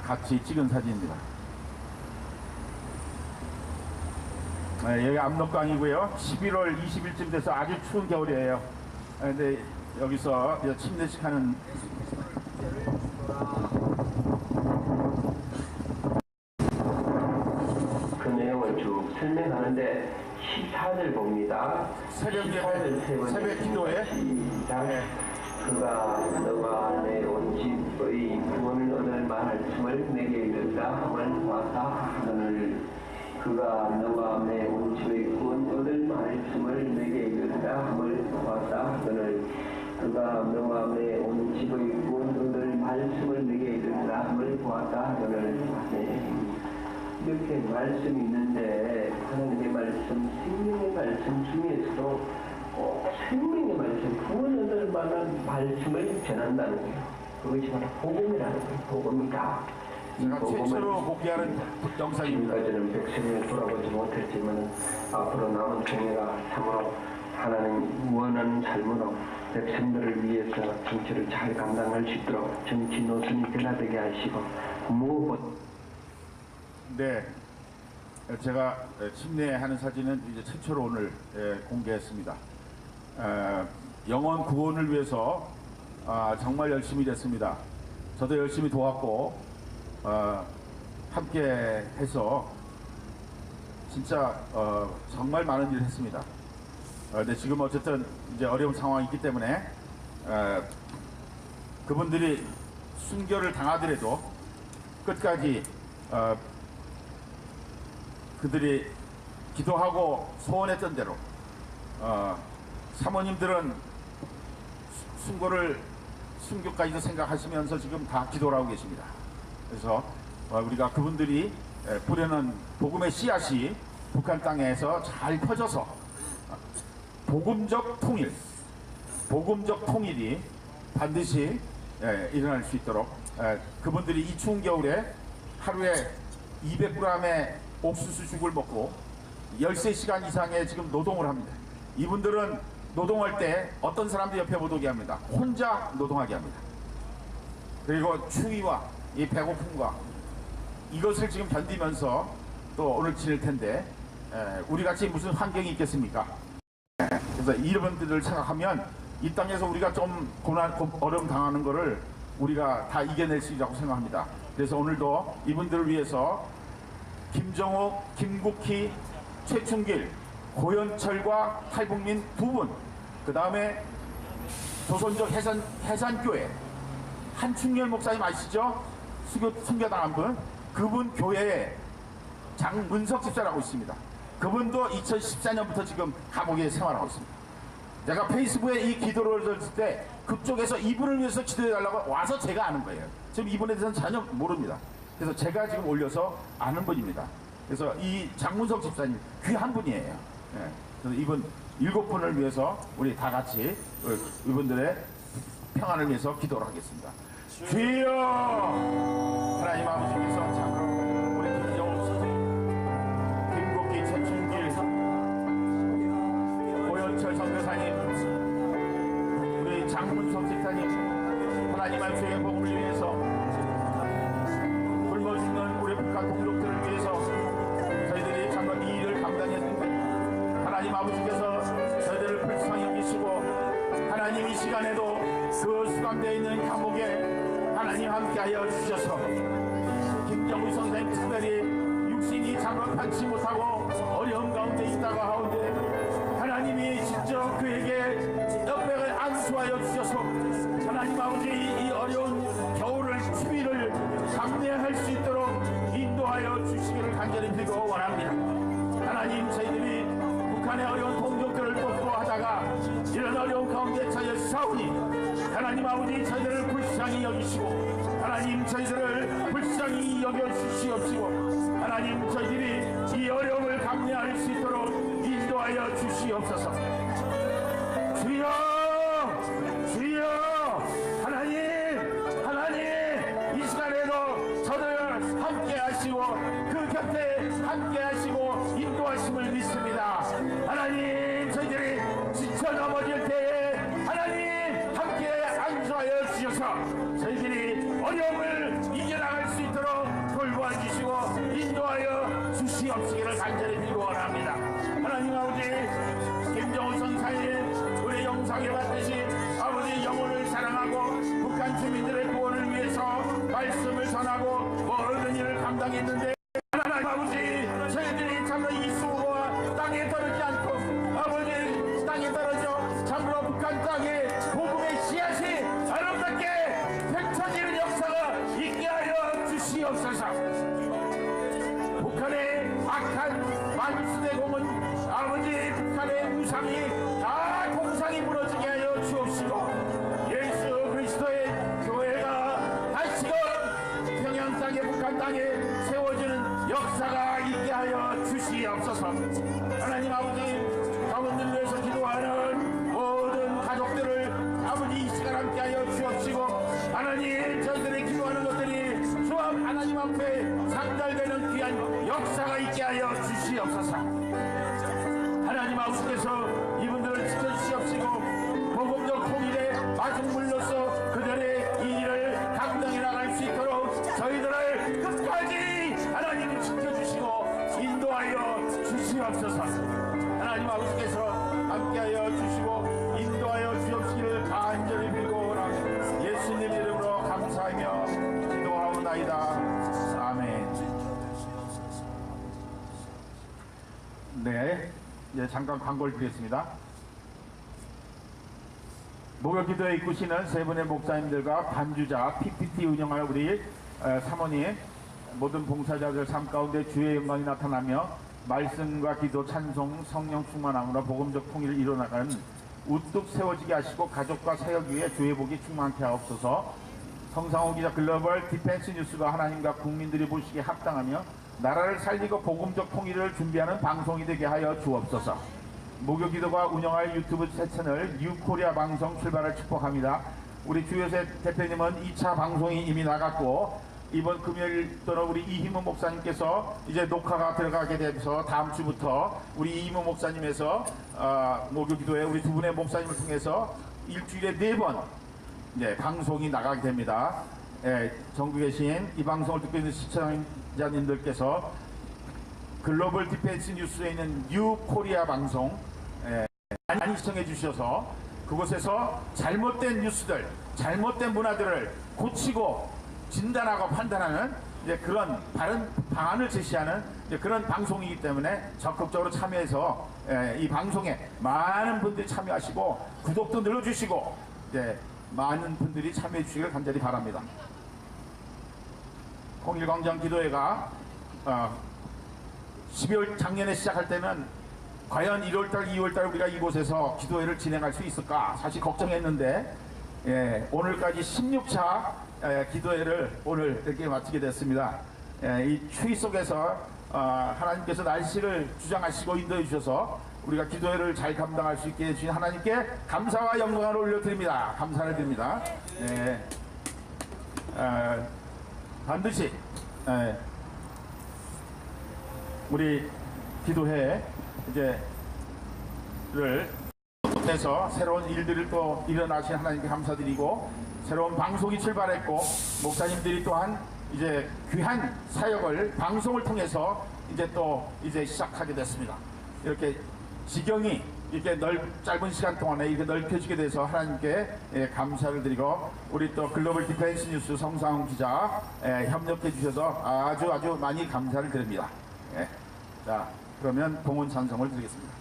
같이 찍은 사진입니다. 여기 압록강이고요. 11월 20일쯤 돼서 아주 추운 겨울이에요. 근데 여기서 침대식 하는 그 내용을 쭉 설명하는데 14절 봅니다. 새벽 기도에 시작. 그가 너가 내 온 집의 구원을 얻을 말씀을 말씀을 내게 이르다 함을 보았다 하거늘 그가 너가 매운 집에 있군 얻을 말씀을 내게 이르다 함을 보았다 하거늘 그가 너가 매운 집에 있군 얻을 말씀을 내게 이르다 함을 보았다 하거늘 이렇게 말씀이 있는데 하나님의 말씀, 생명의 말씀 중에서도 생명의 말씀, 구원 얻을 만한 말씀을 전한다는 거예요. 그것이 바로 복음이라는 거예요. 복음이다. 제가 최초로 복귀하는 영상입니다. 지금까지는 백성을 돌아보지 못했지만 앞으로 남은 생애가 참으로 하나님 원하는 삶으로 백성들을 위해서 정치를 잘 감당할 수 있도록 정치 노선이 변화되게 하시고 무엇보다 네, 제가 침례하는 사진은 이제 최초로 오늘 공개했습니다. 영혼 구원을 위해서 정말 열심히 됐습니다. 저도 열심히 도왔고 함께 해서 진짜 정말 많은 일을 했습니다. 근데 지금 어쨌든 이제 어려운 상황이 있기 때문에 그분들이 순교를 당하더라도 끝까지 그들이 기도하고 소원했던 대로 사모님들은 순교까지도 생각하시면서 지금 다 기도를 하고 계십니다. 그래서 우리가 그분들이 뿌려놓은 복음의 씨앗이 북한 땅에서 잘 퍼져서 복음적 통일이 반드시 일어날 수 있도록 그분들이 이 추운 겨울에 하루에 200g의 옥수수죽을 먹고 13시간 이상의 지금 노동을 합니다. 이분들은 노동할 때 어떤 사람도 옆에 못 오게 합니다. 혼자 노동하게 합니다. 그리고 추위와 이 배고픔과 이것을 지금 견디면서 또 오늘 지낼 텐데 우리같이 무슨 환경이 있겠습니까? 그래서 이런 분들을 생각하면 이 땅에서 우리가 좀 어려움 당하는 거를 우리가 다 이겨낼 수 있다고 생각합니다. 그래서 오늘도 이분들을 위해서 김정욱, 김국희, 최충길, 고현철과 탈북민 2분, 그 다음에 조선족 해산교회 한충렬 목사님 아시죠? 순교당한 분, 그분 교회에 장문석 집사라고 있습니다. 그분도 2014년부터 지금 감옥에 생활하고 있습니다. 제가 페이스북에 이 기도를 들었을 때 그쪽에서 이분을 위해서 기도해달라고 와서 제가 아는 거예요. 지금 이분에 대해서는 전혀 모릅니다. 그래서 제가 지금 올려서 아는 분입니다. 그래서 이 장문석 집사님 귀한 분이에요. 그래서 이분 7분을 위해서 우리 다 같이 이분들의 평안을 위해서 기도를 하겠습니다. 주여 하나님 아버지께서 참으로 우리 김정욱 선생님, 김국기, 최충길, 고현철 선교사님, 우리 장문석 집사님, 하나님 안수의 복음을 위해서 굶어 죽는 우리 북한 동족들을 위해서 저희들이 참으로 이 일을 감당했는데 하나님 아버지께서 저희들을 불쌍히 여기시고 하나님 이 시간에도 그 수감되어 있는 감옥에 하나님 함께하여 주셔서 김정우 선생님 특별히 육신이 참으로 편치 못하고 어려운 가운데 있다가 하운데 하나님이 직접 그에게 옆백을 안수하여 주셔서 하나님 아버지 이 어려운 겨울을 추위를 감내할 수 있도록 인도하여 주시기를 간절히 빌고 원합니다. 하나님 저희들이 북한의 어려운 동족들을 돕고하다가 이런 어려운 가운데 저희 싸우니 하나님 아버지 저희들을 불쌍히 여기시고 하나님 저희들을 불쌍히 여겨주시옵시고 하나님 저희들이 이 어려움을 감내할 수 있도록 인도하여 주시옵소서. 주여 주여 하나님 이 시간에도 저들 함께 하시고 그 곁에 함께 하시고 인도하심을 믿습니다. 하나님 저희들이 지쳐 넘어질 때에 하나님 함께 안수하여 주셔서 저희들이 어려움을 이겨나갈 수 있도록 돌보아주시고 인도하여 주시옵시기를 간절히 빌고 원합니다. 하나님 아버지 김정우 선사님 우리 영상에 봤듯이 아버지 영혼을 사랑하고 북한 주민들의 구원을 위해서 말씀을 전하고 모든 일을 감당했는데 하나님 아버지 저희들이 참으로 이 수고가 땅에 떨어지지 않고 아버지 땅에 떨어져 참으로 북한 땅에 복음의 씨앗이 아름답게 펼쳐지는 역사가 있게 하여 주시옵소서. 주시옵소서. 북한의 악한 만수대공은 아버지 북한의 우상이 다 공상이 무너지게 하여 주옵시고 예수 그리스도의 교회가 다시금 평양 땅에 북한 땅에 세워지는 역사가 있게 하여 주시옵소서. 하나님 아버지 가문들을 위해서 기도하는 모든 가족들을 아버지 이 시간 함께 하여 주옵시고 하나님 저희들의 기도하는 것들이 주 앞 하나님 앞에 상달되는 귀한 역사가 있게 하여 주시옵소서. 하나님 아버지께서 이분들을 지켜주시옵시고 복음적 통일의 마중물로서 그들의 이 일을 감당해 나갈 수 있도록 저희들을 끝까지 하나님이 지켜주시고 인도하여 주시옵소서. 하나님 아버지께서 함께하여 주시고 인도하여 주옵시기를 간절히 빌고오라. 예수님 이름으로 감사하며 기도하오나이다. 아멘. 네, 이제 잠깐 광고를 드리겠습니다. 목요기도에 이끄시는 세 분의 목사님들과 반주자 PPT 운영할 우리 사모님 모든 봉사자들 삶 가운데 주의 영광이 나타나며 말씀과 기도 찬송 성령 충만함으로 복음적 통일을 이뤄나가는 우뚝 세워지게 하시고 가족과 사역 위에 주의 복이 충만케 하옵소서. 성상호 기자 글로벌 디펜스 뉴스가 하나님과 국민들이 보시기에 합당하며 나라를 살리고 복음적 통일을 준비하는 방송이 되게 하여 주옵소서. 목요기도가 운영할 유튜브 새 채널 뉴코리아 방송 출발을 축복합니다. 우리 주요세 대표님은 2차 방송이 이미 나갔고 이번 금요일 또는 우리 이희문 목사님께서 이제 녹화가 들어가게 돼서 다음 주부터 우리 이희문 목사님에서 목요기도에 우리 두 분의 목사님을 통해서 일주일에 4번 방송이 나가게 됩니다. 전국에 계신 이 방송을 듣고 있는 시청자님들께서 글로벌 디펜스 뉴스에 있는 뉴 코리아 방송 많이 시청해 주셔서 그곳에서 잘못된 뉴스들, 잘못된 문화들을 고치고 진단하고 판단하는 그런 바른 방안을 제시하는 그런 방송이기 때문에 적극적으로 참여해서 이 방송에 많은 분들이 참여하시고 구독도 눌러주시고 많은 분들이 참여해 주시길 간절히 바랍니다. 통일광장 기도회가 12월 작년에 시작할 때는 과연 1월달, 2월달 우리가 이곳에서 기도회를 진행할 수 있을까 사실 걱정했는데 오늘까지 16차 기도회를 오늘 이렇게 마치게 됐습니다. 이 추위 속에서 하나님께서 날씨를 주장하시고 인도해 주셔서 우리가 기도회를 잘 감당할 수 있게 해주신 하나님께 감사와 영광을 올려드립니다. 감사를 드립니다. 반드시 우리 기도회 이제를 통해서 새로운 일들을 또 일어나신 하나님께 감사드리고 새로운 방송이 출발했고 목사님들이 또한 이제 귀한 사역을 방송을 통해서 이제 시작하게 됐습니다. 이렇게 지경이 이렇게 짧은 시간 동안에 이렇게 넓혀지게 돼서 하나님께 감사를 드리고 우리 또 글로벌 디펜스 뉴스 성상훈 기자 협력해 주셔서 아주 많이 감사를 드립니다. 자, 그러면 봉헌 찬송을 드리겠습니다.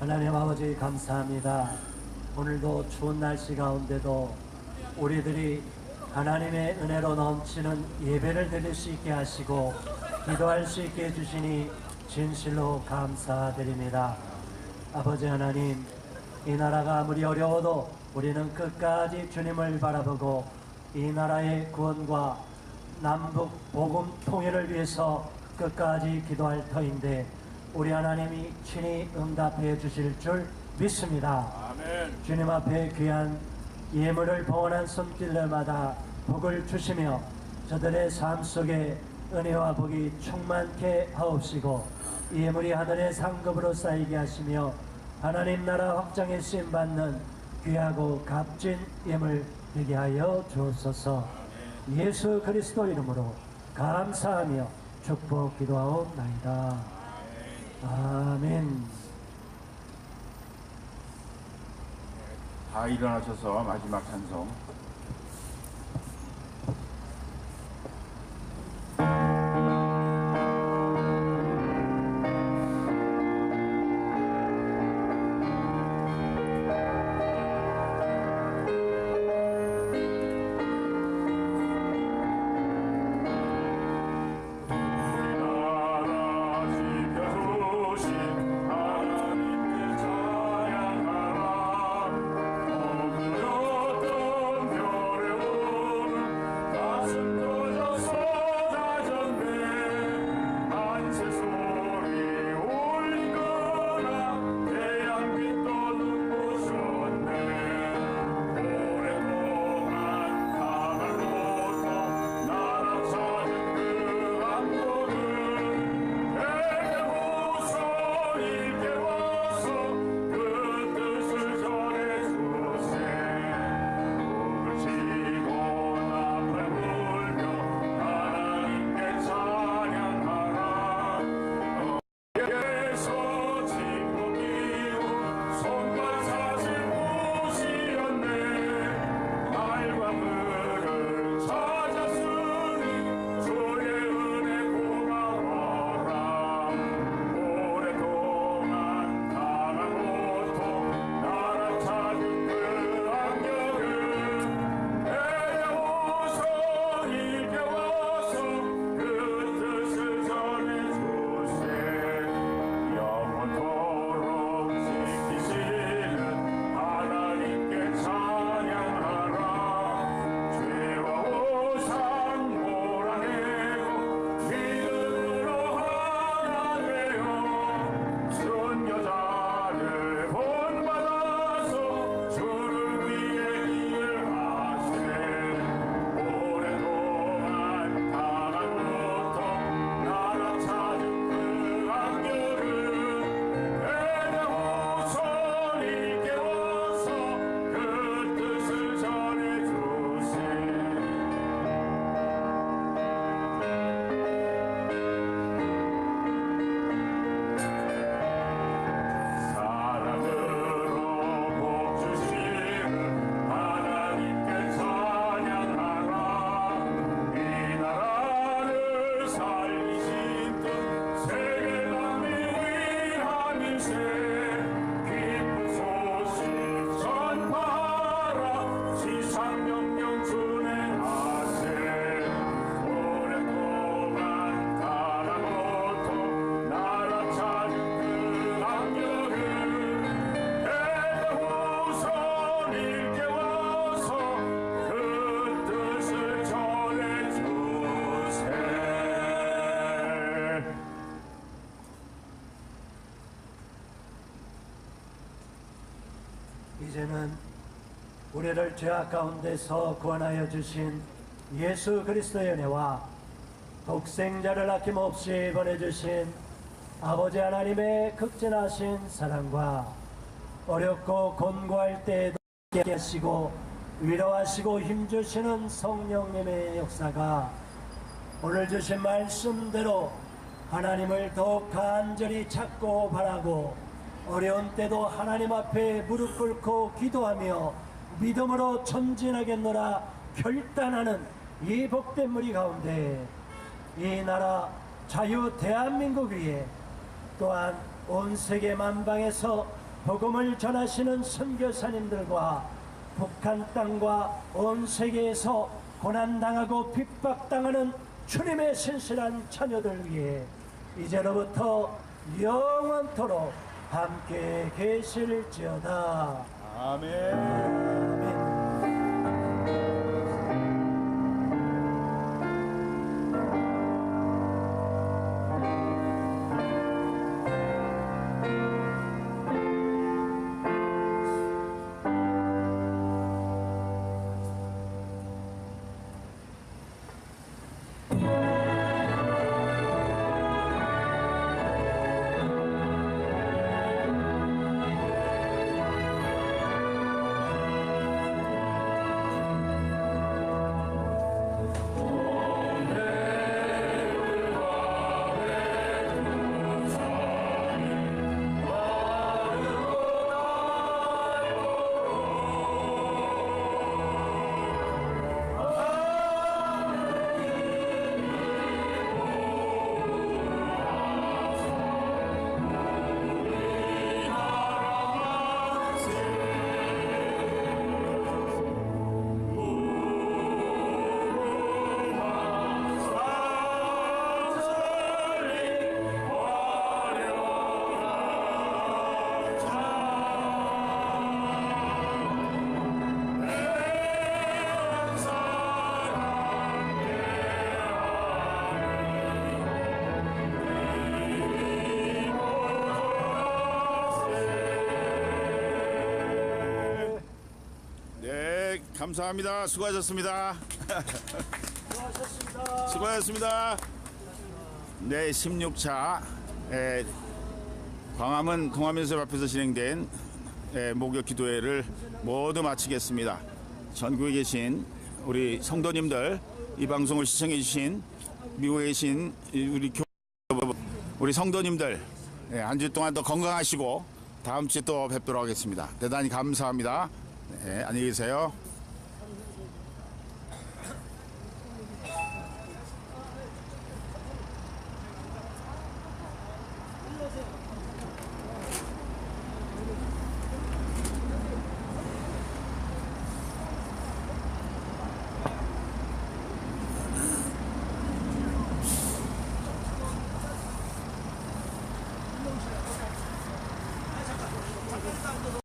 하나님 아버지 감사합니다. 오늘도 추운 날씨 가운데도 우리들이 하나님의 은혜로 넘치는 예배를 드릴 수 있게 하시고 기도할 수 있게 해주시니 진실로 감사드립니다. 아버지 하나님, 이 나라가 아무리 어려워도 우리는 끝까지 주님을 바라보고 이 나라의 구원과 남북 복음 통일을 위해서 끝까지 기도할 터인데 우리 하나님이 친히 응답해 주실 줄 믿습니다. 아멘. 주님 앞에 귀한 예물을 봉헌한 손길들마다 복을 주시며 저들의 삶 속에 은혜와 복이 충만케 하옵시고 이 예물이 하늘의 상급으로 쌓이게 하시며 하나님 나라 확장에 쓰임받는 귀하고 값진 예물 되게 하여 주옵소서. 예수 그리스도 이름으로 감사하며 축복 기도하옵나이다. 아멘. 다 일어나셔서 마지막 찬송. 이제는 우리를 죄악 가운데서 구원하여 주신 예수 그리스도의 은혜와 독생자를 아낌없이 보내주신 아버지 하나님의 극진하신 사랑과 어렵고 곤고할 때에도 함께 하시고 위로하시고 힘주시는 성령님의 역사가 오늘 주신 말씀대로 하나님을 더욱 간절히 찾고 바라고 어려운 때도 하나님 앞에 무릎 꿇고 기도하며 믿음으로 전진하겠노라 결단하는 이 복된 무리 가운데 이 나라 자유 대한민국 위에 또한 온 세계 만방에서 복음을 전하시는 선교사님들과 북한 땅과 온 세계에서 고난당하고 핍박당하는 주님의 신실한 자녀들 위해 이제로부터 영원토록 함께 계실지어다. 아멘. 감사합니다. 수고하셨습니다. 수고하셨습니다. 네, 16차 광화문 동아면섭 앞에서 진행된 목욕 기도회를 모두 마치겠습니다. 전국에 계신 우리 성도님들, 이 방송을 시청해 주신 미국에 계신 우리 성도님들, 한 주 동안 더 건강하시고 다음 주에 또 뵙도록 하겠습니다. 대단히 감사합니다. 안녕히 계세요.